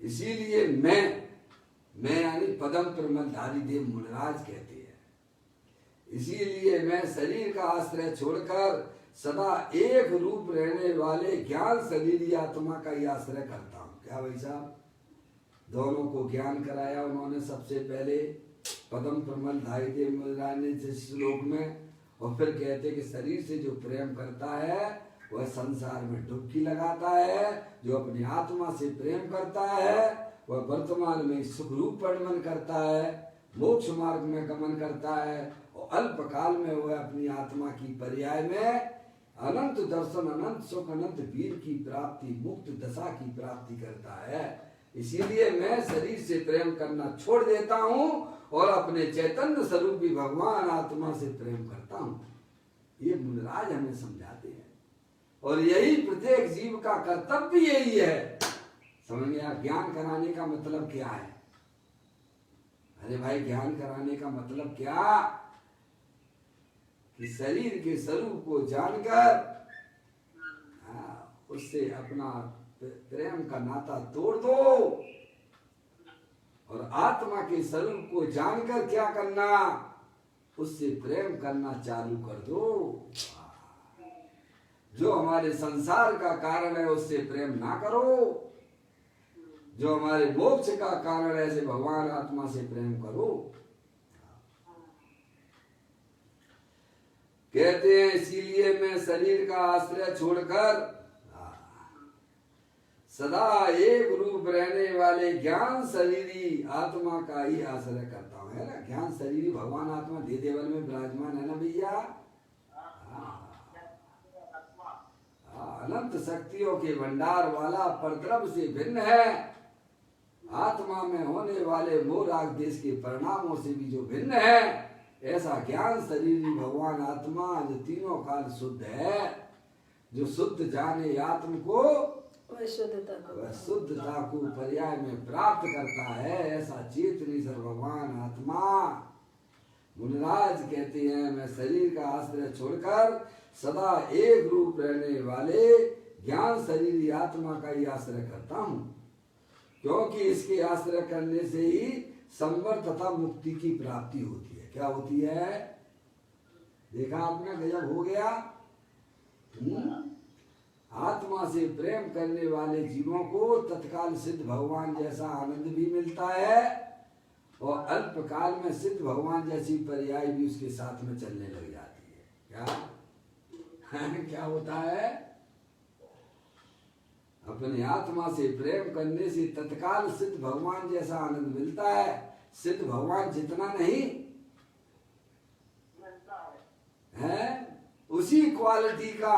इसीलिए मैं यानी पदम प्रमलधारी देव मुनिराज कहते हैं, इसीलिए मैं शरीर का आश्रय छोड़कर सदा एक रूप रहने वाले ज्ञान शरीरी आत्मा का ही आश्रय करता हूँ। क्या भाई साहब? दोनों को ज्ञान कराया उन्होंने सबसे पहले पदम प्रमलधारी देव मुनिराज ने जिस श्लोक में, और फिर कहते कि शरीर से जो प्रेम करता है वह संसार में डुबकी लगाता है, जो अपनी आत्मा से प्रेम करता है वह वर्तमान में सुख रूप परिणमन करता है, मोक्ष मार्ग में गमन करता है, और अल्प काल में वह अपनी आत्मा की पर्याय में अनंत दर्शन, अनंत सुख, अनंत वीर की प्राप्ति, मुक्त दशा की प्राप्ति करता है। इसीलिए मैं शरीर से प्रेम करना छोड़ देता हूँ और अपने चैतन्य स्वरूपी भगवान आत्मा से प्रेम करता हूँ। ये मुनिराज हमें समझाते हैं, और यही प्रत्येक जीव का कर्तव्य यही है। समझ गया? ज्ञान कराने का मतलब क्या है? अरे भाई, ज्ञान कराने का मतलब क्या? कि शरीर के स्वरूप को जानकर उससे अपना प्रेम का नाता तोड़ दो, और आत्मा के स्वरूप को जानकर क्या करना? उससे प्रेम करना चालू कर दो। जो हमारे संसार का कारण है उससे प्रेम ना करो, जो हमारे मोक्ष का कारण है ऐसे भगवान आत्मा से प्रेम करो। कहते हैं इसीलिए मैं शरीर का आश्रय छोड़कर सदा एक रूप रहने वाले ज्ञान शरीरी आत्मा का ही आश्रय करता हूँ। है ना? ज्ञान शरीरी भगवान आत्मा दे देवल में विराजमान है ना भैया। अनंत शक्तियों के भंडार वाला, परद्रव्य से भिन्न है, आत्मा में होने वाले मोराग देश के परिणामों से भी जो भिन्न है, ऐसा ज्ञान शरीरी भगवान आत्मा जो तीनों काल शुद्ध है, जो शुद्ध जाने आत्म को वह शुद्धता को पर्याय में प्राप्त करता है, ऐसा चेतनीश्वर भगवान आत्मा। मुनिराज कहते हैं मैं शरीर का आश्रय छोड़कर सदा एक रूप रहने वाले ज्ञान शरीरी आत्मा का ही आश्रय करता हूँ, क्योंकि इसके आश्रय करने से ही संवर तथा मुक्ति की प्राप्ति होती है। क्या होती है? देखा आपने? गजब हो गया। आत्मा से प्रेम करने वाले जीवों को तत्काल सिद्ध भगवान जैसा आनंद भी मिलता है और अल्पकाल में सिद्ध भगवान जैसी पर्याय भी उसके साथ में चलने लग जाती है। क्या क्या होता है? अपनी आत्मा से प्रेम करने से तत्काल सिद्ध भगवान जैसा आनंद मिलता है। सिद्ध भगवान जितना नहीं है उसी क्वालिटी का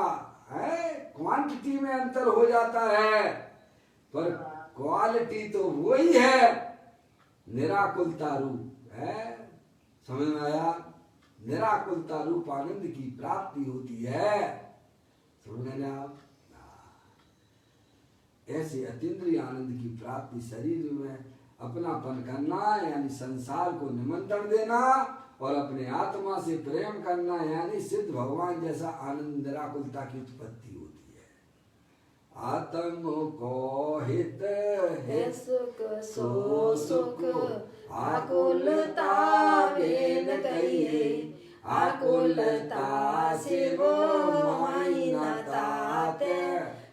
है, क्वांटिटी में अंतर हो जाता है, पर क्वालिटी तो वही है, निराकुलता रूप है। समझ में आया? निराकुलता रूप आनंद की प्राप्ति होती है। समझ में आया? ऐसे अतीन्द्रिय आनंद की प्राप्ति शरीर में अपनापन करना यानी संसार को निमंत्रण देना और अपने आत्मा से प्रेम करना यानी सिद्ध भगवान जैसा आनंद निराकुलता की उत्पत्ति होती है। आत्म को हित है सुख सो सुख आकुलता वेद कहिए, आकुलता से वो मायना तात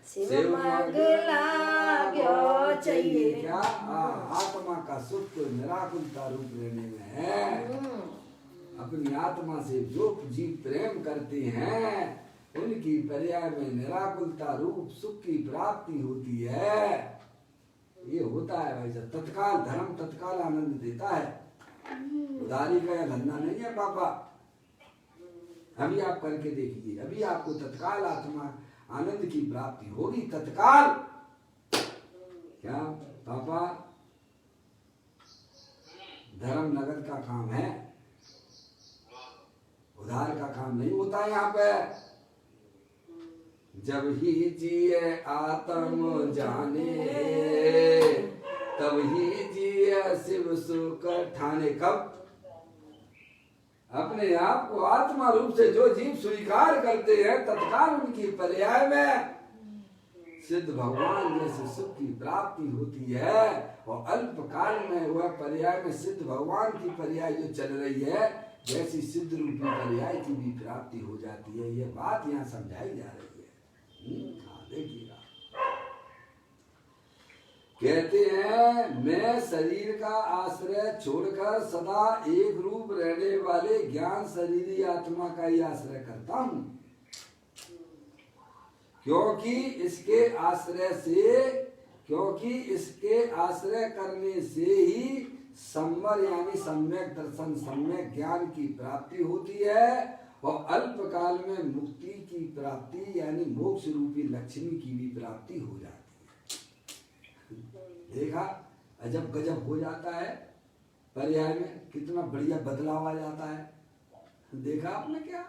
शिव मगला क्यों चाहिए। क्या आत्मा का सुख तो निराकुलता रूप लेने में है। अपनी आत्मा से जो जीव प्रेम करते हैं उनकी पर्याय में निराकुलता रूप सुख की प्राप्ति होती है। ये होता है भाई साहब, तत्काल धर्म तत्काल आनंद देता है, उधारी का या धंधा नहीं है पापा। अभी आप करके देखिए, अभी आपको तत्काल आत्मा आनंद की प्राप्ति होगी, तत्काल। क्या पापा? धर्म नगद का काम है, उधार का काम नहीं होता यहाँ पे। जब ही जिए आत्म जाने तब ही जिए शिव सुख ठाने। कब? अपने आप को आत्मा रूप से जो जीव स्वीकार करते हैं तत्काल उनकी पर्याय में सिद्ध भगवान जैसे सुख की प्राप्ति होती है और अल्पकाल में वह पर्याय में सिद्ध भगवान की पर्याय जो चल रही है जैसी सिद्ध रूपी पर्याय की भी प्राप्ति हो जाती है। ये बात यहाँ समझाई जा रही है। देखिएगा, कहते हैं मैं शरीर का आश्रय छोड़कर सदा एक रूप रहने वाले ज्ञान शरीरी आत्मा का ही आश्रय करता हूँ, क्योंकि इसके आश्रय करने से ही संवर यानी सम्यक दर्शन सम्यक ज्ञान की प्राप्ति होती है और अल्पकाल में मुक्ति की प्राप्ति यानी मोक्ष रूपी लक्ष्मी की भी प्राप्ति हो जाती है। देखा अजब गजब हो जाता है, पर्याय में कितना बढ़िया बदलाव आ जाता है। देखा आपने क्या?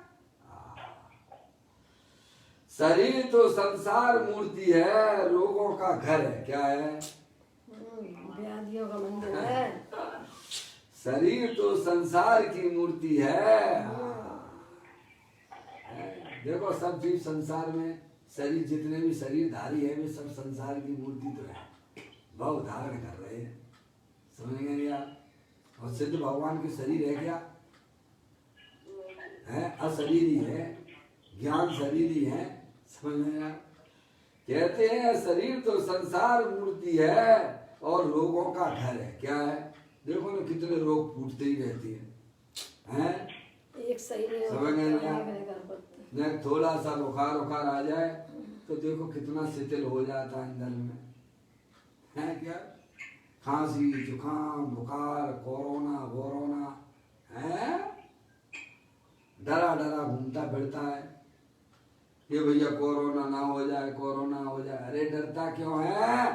शरीर तो संसार मूर्ति है, रोगों का घर है। क्या है? व्याधियों का मंदिर है। शरीर तो संसार की मूर्ति है। देखो सब जीव संसार में शरीर जितने भी शरीरधारी है वे सब संसार की मूर्ति तो है, भाव धारण कर रहे हैं। समझ गए आप? और सिद्ध भगवान के शरीर है क्या? है अशरीरी है, ज्ञान शरीरी है। समझ में आया? कहते हैं शरीर तो संसार मूर्ति है और रोगों का घर है। क्या है? देखो ना कितने रोग फूटते ही रहते हैं। एक सही नहीं समझ में थोड़ा सा बुखार उखार आ जाए तो देखो कितना शिथिल हो जाता है अंदर में, है क्या? खांसी जुकाम बुखार कोरोना वोरोना है, डरा डरा घूमता फिरता है कि भैया कोरोना ना हो जाए, कोरोना हो जाए। अरे डरता क्यों है?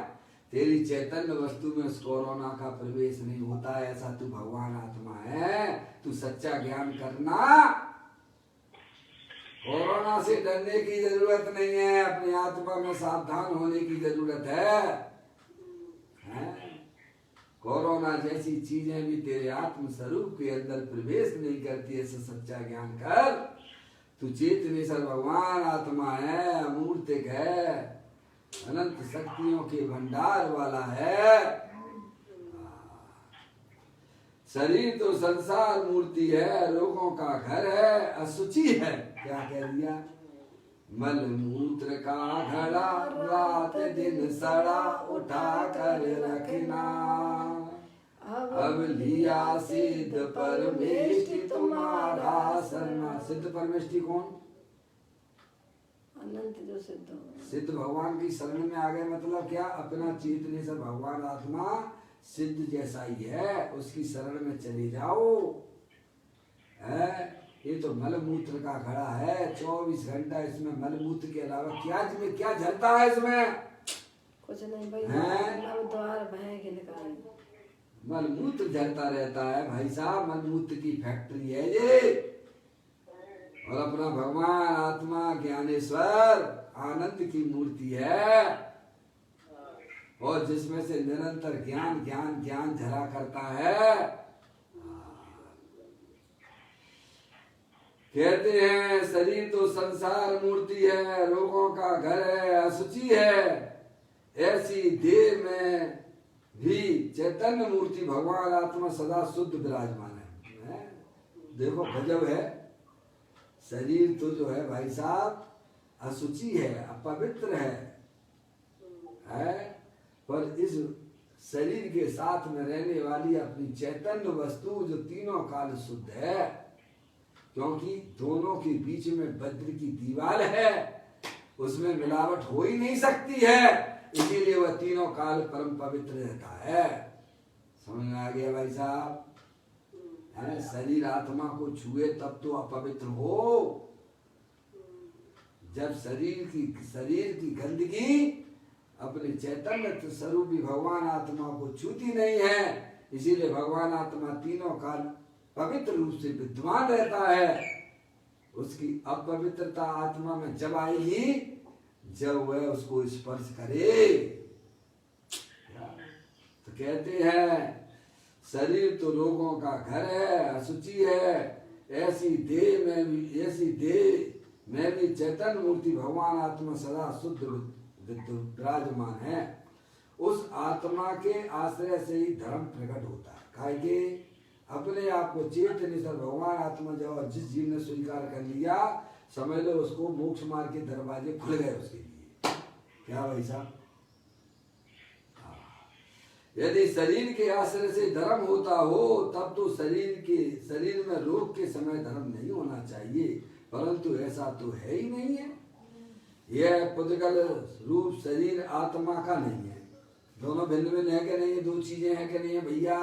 तेरी चैतन्य वस्तु में उस कोरोना का प्रवेश नहीं होता है, ऐसा तू भगवान आत्मा है। तू सच्चा ज्ञान करना, कोरोना से डरने की जरूरत नहीं है, अपनी आत्मा में सावधान होने की जरूरत है। कोरोना जैसी चीजें भी तेरे आत्म स्वरूप के अंदर प्रवेश नहीं करती, ऐसा सच्चा ज्ञान कर। तू चेतनेश्वर भगवान आत्मा है, अमूर्तिक है, अनंत शक्तियों के भंडार वाला है। शरीर तो संसार मूर्ति है, रोगों का घर है, अशुचि है। क्या कह दिया? मल मूत्र का घड़ा रात दिन सड़ा उठा कर रखना। अब लिया सिद्ध परमेष्टि तुम्हारा शरण। सिद्ध परमेष्टि कौन? अनंत जो सिद्ध हो। सिद्ध भगवान की शरण में आ गए मतलब क्या? अपना चेतनेश्वर भगवान आत्मा सिद्ध जैसा ही है, उसकी शरण में चले जाओ। है ये तो मलमूत्र का घड़ा है, 24 घंटा इसमें मलमूत्र के अलावा क्या झरता है इसमें? कुछ नहीं भाई, अब द्वार भय के निकाले मलमूत्र झरता रहता है भाई साहब, मलमूत्र की फैक्ट्री है ये। और अपना भगवान आत्मा ज्ञानेश्वर आनंद की मूर्ति है, और जिसमें से निरंतर ज्ञान ज्ञान ज्ञान झरा करता है। कहते हैं शरीर तो संसार मूर्ति है, रोगों का घर है, असुचि है। ऐसी देह में भी चैतन्य मूर्ति भगवान आत्मा सदा शुद्ध विराजमान है। देखो गजब है, शरीर तो जो है भाई साहब असुचि है, अपवित्र है, पर इस शरीर के साथ में रहने वाली अपनी चैतन्य वस्तु जो तीनों काल शुद्ध है, क्योंकि दोनों के बीच में वज्र की दीवार है, उसमें मिलावट हो ही नहीं सकती है, इसीलिए वह तीनों काल परम पवित्र रहता है। समझ में आ गया भाई साहब? है शरीर आत्मा को छुए तब तो अपवित्र हो। जब शरीर की गंदगी अपने चैतन्य स्वरूपी भगवान आत्मा को छूती नहीं है, इसीलिए भगवान आत्मा तीनों काल पवित्र रूप से विद्यमान रहता है। उसकी अपवित्रता आत्मा में जब आएगी जब वह उसको स्पर्श करे। तो कहते हैं शरीर तो रोगों का घर है, असुचि है। ऐसी देह में भी चैतन्य मूर्ति भगवान आत्मा सदा शुद्ध विराजमान है। उस आत्मा के आश्रय से ही धर्म प्रकट होता है। काहे के अपने आप को चेतनेश्वर भगवान आत्मा जब जिस जीव ने स्वीकार कर लिया, समझ लो उसको मोक्ष मार्ग के दरवाजे खुल गए उसके लिए। क्या भाई साहब? यदि शरीर के आश्रय से धर्म होता हो तब तो शरीर में रोग के समय धर्म नहीं होना चाहिए, परंतु ऐसा तो है ही नहीं है। यह पुद्गल रूप शरीर आत्मा का नहीं है। दोनों भिन्न भिन्न है कि नहीं? दो चीजें हैं कि नहीं है भैया?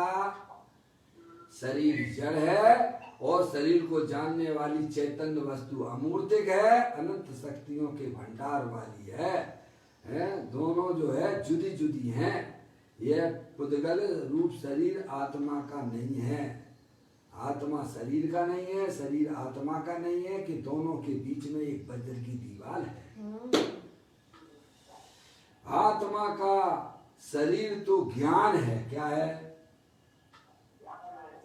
शरीर जड़ है और शरीर को जानने वाली चैतन्य वस्तु अमूर्तिक है, अनंत शक्तियों के भंडार वाली है। दोनों जो है जुदी जुदी हैं। यह पुद्गल रूप शरीर आत्मा का नहीं है, आत्मा शरीर का नहीं है, शरीर आत्मा का नहीं है, कि दोनों के बीच में एक वज्र की दीवार है। आत्मा का शरीर तो ज्ञान है। क्या है?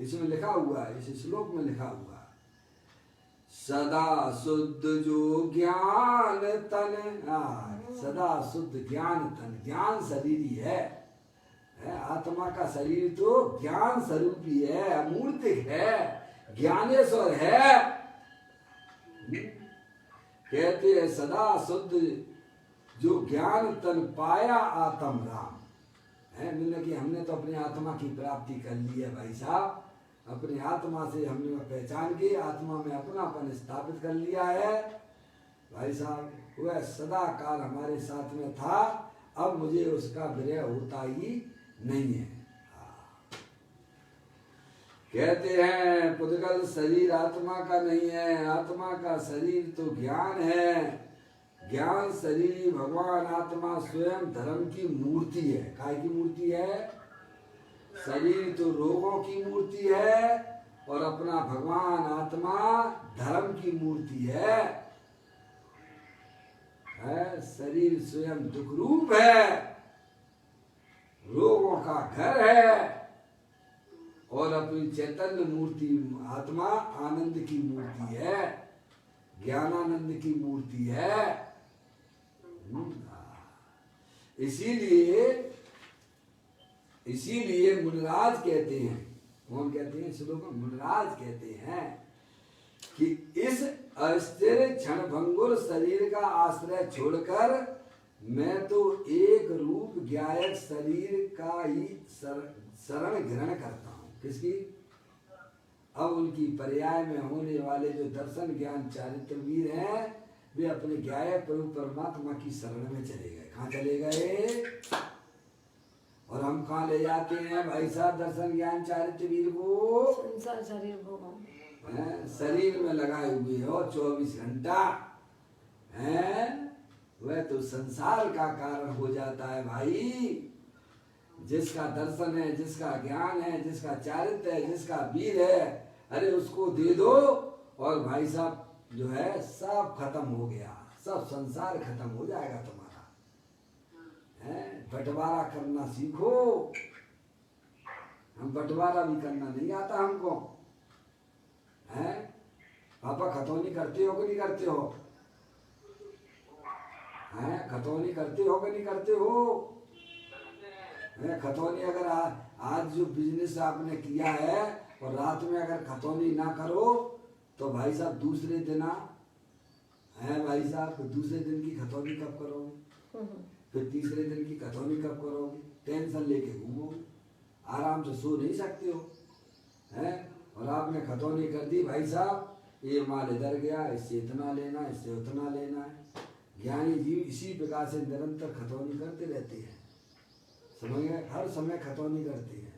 इसमें लिखा हुआ है, इस श्लोक में लिखा हुआ है, सदा शुद्ध जो ज्ञान तन। सदा शुद्ध ज्ञान तन, ज्ञान शरीर ही है। आत्मा का शरीर तो ज्ञान स्वरूपी है, अमूर्तिक है, ज्ञानेश्वर है। कहते हैं सदा शुद्ध जो ज्ञान तन पाया आत्म राम है। मतलब कि हमने तो अपनी आत्मा की प्राप्ति कर ली है भाई साहब। अपनी आत्मा से हमने पहचान के आत्मा में अपनापन स्थापित कर लिया है भाई साहब। वह सदा काल हमारे साथ में था, अब मुझे उसका विरह होता ही नहीं है। कहते हैं पुद्गल शरीर आत्मा का नहीं है, आत्मा का शरीर तो ज्ञान है। ज्ञान शरीर भगवान आत्मा स्वयं धर्म की मूर्ति है। काय की मूर्ति है? शरीर तो रोगों की मूर्ति है और अपना भगवान आत्मा धर्म की मूर्ति है। शरीर स्वयं दुख रूप है, रोगों का घर है, और अपनी चैतन्य मूर्ति आत्मा आनंद की मूर्ति है, ज्ञानानंद की मूर्ति है। इसीलिए मुनिराज कहते हैं। कौन कहते हैं? श्लोक में मुनिराज कहते हैं कि इस अस्थिर क्षणभंगुर शरीर का आश्रय छोड़कर मैं तो एक रूप ज्ञायक शरीर का ही शरण ग्रहण करता हूँ। किसकी? अब उनकी पर्याय में होने वाले जो दर्शन ज्ञान चारित्रवीर हैं वे अपने ज्ञायक प्रभु परमात्मा की शरण में चले गए। कहाँ चले गए? और हम कहाँ ले जाते हैं भाई साहब दर्शन ज्ञान चारित्रवीर को? संसार शरीर भोगों में। शरीर में लगाए हुए हो 24 घंटा है, वह तो संसार का कारण हो जाता है भाई। जिसका दर्शन है, जिसका ज्ञान है, जिसका चारित्र है, जिसका वीर है, अरे उसको दे दो और भाई साहब जो है सब खत्म हो गया, सब संसार खत्म हो जाएगा तुम्हारा। बंटवारा करना सीखो। हम बंटवारा भी करना नहीं आता हमको। हैं पापा खतौनी करते हो कि नहीं करते हो? हैं खतौनी करते हो कि नहीं करते हो? खतौनी अगर आज जो बिजनेस आपने किया है और रात में अगर खतौनी ना करो तो भाई साहब दूसरे दिन है भाई साहब दूसरे दिन की खतौनी कब करोगे? फिर तीसरे दिन की खतौनी कब करोगे? टेंशन लेके घूमोगे, आराम से सो नहीं सकते हो। हैं और आपने खतौनी कर दी भाई साहब, ये माल इधर गया, इससे इतना लेना, इससे उतना लेना है। ज्ञानी जीव इसी प्रकार से निरंतर खतौनी करते रहते हैं। समझ गए? हर समय खतौनी करते हैं।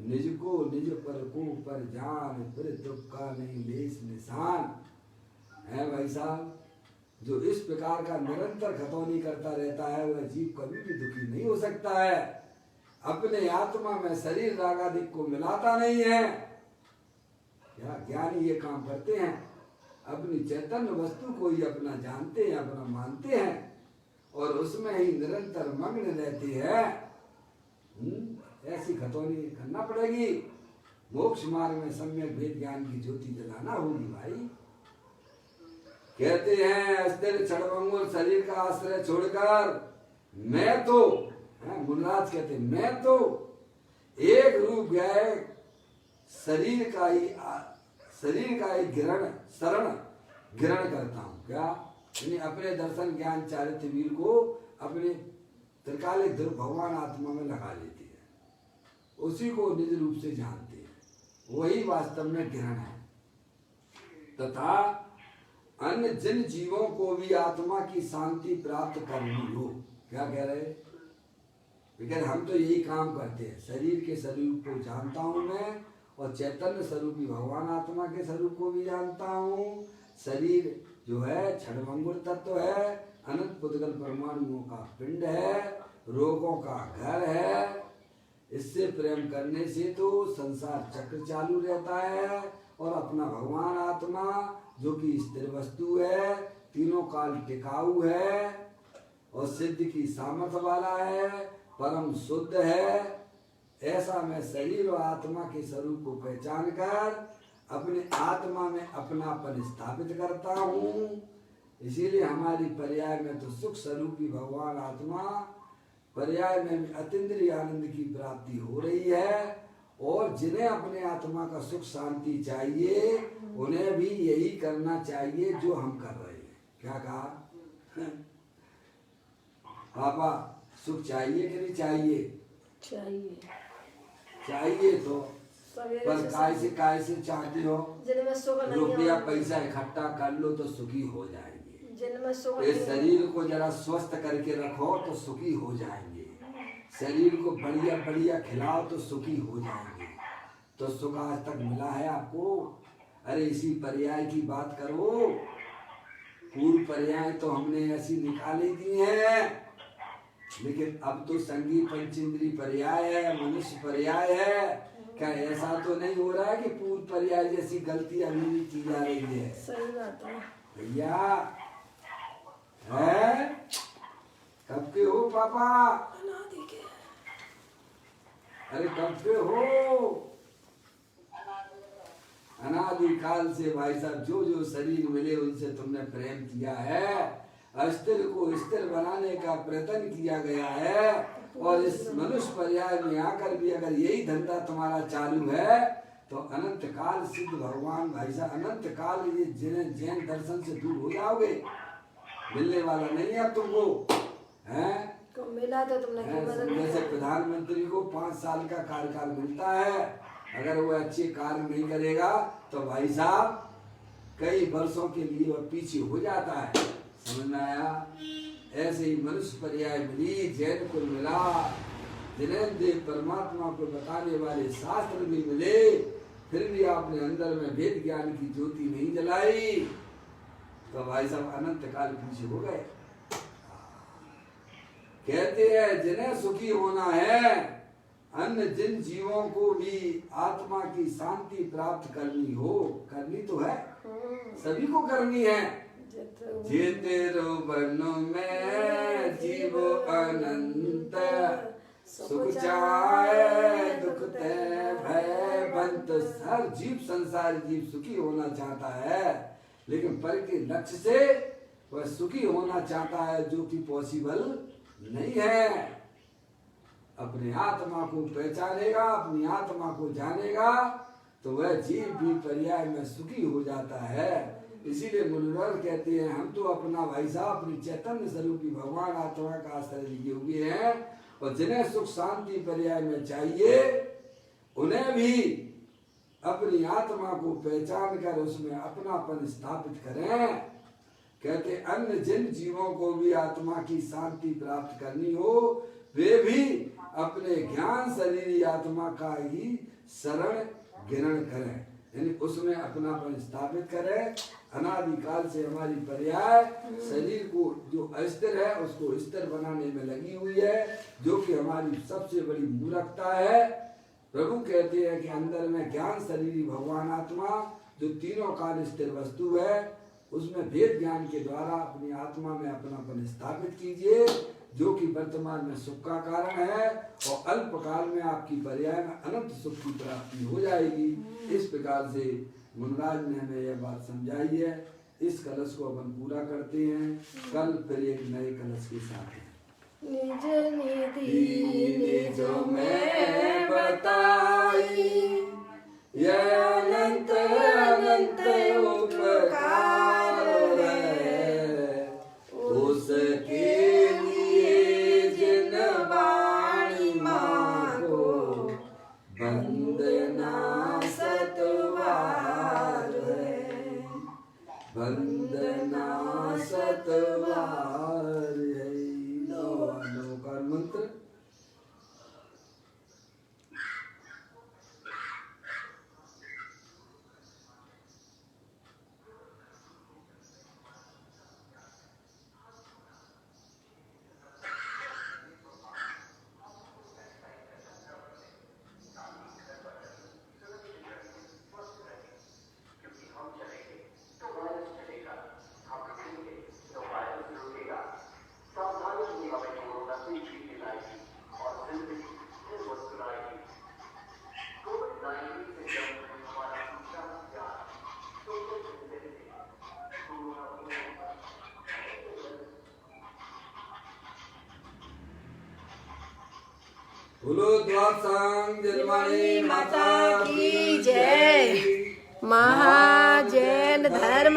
निज को निज पर को पर जान, फिर दुख का नहीं लेस निशान। है भाई साहब जो इस प्रकार का निरंतर खतौनी करता रहता है वह जीव कभी भी दुखी नहीं हो सकता है। अपने आत्मा में शरीर रागादिक को मिलाता नहीं है। क्या ज्ञानी ये काम करते हैं? अपनी चैतन्य वस्तु को ही अपना जानते हैं, अपना मानते हैं और उसमें ही निरंतर मग्न रहते हैं। ऐसी खतौनी करना पड़ेगी। मोक्ष मार्ग में सम्यक भेद ज्ञान की ज्योति जलाना होगी भाई। कहते हैं अस्थिर क्षणभंगुर शरीर का आश्रय छोड़कर मैं तो, मुनराज कहते हैं मैं तो एक रूप गए शरीर का ही शरण ग्रहण करता हूँ। क्या? यानी अपने दर्शन ज्ञान चारित्र वीर को अपने त्रिकालिक ध्रुव भगवान आत्मा में लगा लेती है, उसी को निज रूप से जानते हैं, वही वास्तव में ग्रहण है। तथा अन्य जिन जीवों को भी आत्मा की शांति प्राप्त करनी हो। क्या कह रहे? लेकिन हम तो यही काम करते हैं। शरीर के स्वरूप को जानता हूं मैं और चैतन्य स्वरूपी भगवान आत्मा के स्वरूप को भी जानता हूँ। शरीर जो है क्षणभंगुर तत्व है, अनंत पुद्गल परमाणुओं का पिंड है, रोगों का घर है। इससे प्रेम करने से तो संसार चक्र चालू रहता है और अपना भगवान आत्मा जो कि स्थिर वस्तु है, तीनों काल टिकाऊ है और सिद्ध की सामर्थ्य वाला है, परम शुद्ध है। ऐसा मैं शरीर और आत्मा के स्वरूप को पहचान कर अपने आत्मा में अपनापन स्थापित करता हूँ। इसीलिए हमारी पर्याय में तो सुख स्वरूपी भगवान आत्मा, पर्याय में भी अतीन्द्रिय आनंद की प्राप्ति हो रही है। और जिन्हें अपने आत्मा का सुख शांति चाहिए उन्हें भी यही करना चाहिए जो हम कर रहे हैं। क्या कहा? पापा सुख चाहिए कि नहीं चाहिए? चाहिए तो पर काय से चाहते हो? रुपया पैसा इकट्ठा कर लो तो सुखी हो जाएंगे। इस शरीर को जरा स्वस्थ करके रखो तो सुखी हो जाएंगे। शरीर को बढ़िया बढ़िया खिलाओ तो सुखी हो जाएंगे। तो सुख आज तक मिला है आपको? अरे इसी पर्याय की बात करो। पूर्व पर्याय तो हमने ऐसी निकाली दी है, लेकिन अब तो संगीत पंचेंद्रीय पर्याय है, मनुष्य पर्याय है। क्या ऐसा तो नहीं हो रहा है कि पूर्व पर्याय जैसी गलती अभी भी की जा रही है? सही बात है भैया। है कब के हो पापा? अरे कब के हो? अनादिकाल से भाई साहब जो जो शरीर मिले उनसे तुमने प्रेम किया है, अस्थिर को स्थिर बनाने का प्रयत्न किया गया है। और इस मनुष्य पर्याय में आकर भी अगर यही धंधा तुम्हारा चालू है तो अनंत काल सिद्ध भगवान भाई साहब अनंत काल ये जिन्हें जैन दर्शन से दूर हो जाओगे, मिलने वाला नहीं है तुमको, हैं? तो मिला तो तुमने क्यों बदल दिया? जैसे प्रधानमंत्री को 5 साल का कार्यकाल मिलता है, अगर वो अच्छे कार्य नहीं करेगा तो भाई साहब कई वर्षों के लिए वह पीछे हो जाता है। समझ में आया? ऐसे ही मनुष्य पर्याय मिली, जैन को मिला, जिन्हें देव परमात्मा को बताने वाले शास्त्र भी मिले, फिर भी आपने अंदर में वेद ज्ञान की ज्योति नहीं जलाई, तो भाई साहब अनंत काल पीछे हो गए। कहते हैं जिन्हें सुखी होना है, अन्य जिन जीवों को भी आत्मा की शांति प्राप्त करनी हो, करनी तो है, सभी को करनी है। जेतेरो वर्णों में जीव अनंत, सुख चाहे दुख ते भय बंत। हर जीव संसार जीव सुखी होना चाहता है, लेकिन पर के लक्ष्य से वह सुखी होना चाहता है, जो कि पॉसिबल नहीं है। अपने आत्मा को पहचानेगा, अपनी आत्मा को जानेगा, तो वह जीव भी पर्याय में सुखी हो जाता है। इसीलिए मुनिवर कहते हैं हम तो अपना भाई साहब अपनी चैतन्य स्वरूपी भगवान आत्मा का आश्रय लिए हुए हैं, और जिन्हें सुख शांति पर्याय में चाहिए उन्हें भी अपनी आत्मा को पहचान कर उसमें अपनापन स्थापित करें। कहते अन्य जिन जीवों को भी आत्मा की शांति प्राप्त करनी हो, वे भी अपने ज्ञान शरीर आत्मा का ही शरण गिरण करें, यानी उसमें अपनापन स्थापित करें। अनादिकाल से हमारी पर्याय शरीर को जो अस्थिर है उसको स्थिर बनाने में लगी हुई है, जो कि हमारी सबसे बड़ी मूर्खता है। प्रभु कहते हैं कि अंदर में ज्ञान शरीर भगवान आत्मा जो तीनों काल स्थिर वस्तु है, उसमें वेद ज्ञान के द्वारा अपनी आत्मा में अपनापन स्थापित कीजिए, जो कि वर्तमान में सुख का कारण है, और अल्प काल में आपकी पर्याय में अनंत सुख की प्राप्ति हो जाएगी। इस प्रकार से मुनराज ने हमें यह बात समझाई है। इस कलश को अपन पूरा करते हैं, कल फिर एक नए कलश के साथ। निज निधि निजो में बताई, यह अनंत अनंत उपकार है, उसके लिए जिन वाणी मांगो वंदना सतवार है, वंदना सतवार है। नमोकार मंत्र। बोलो द्वादशांग जन्माणी माता की जय। महाजैन धर्म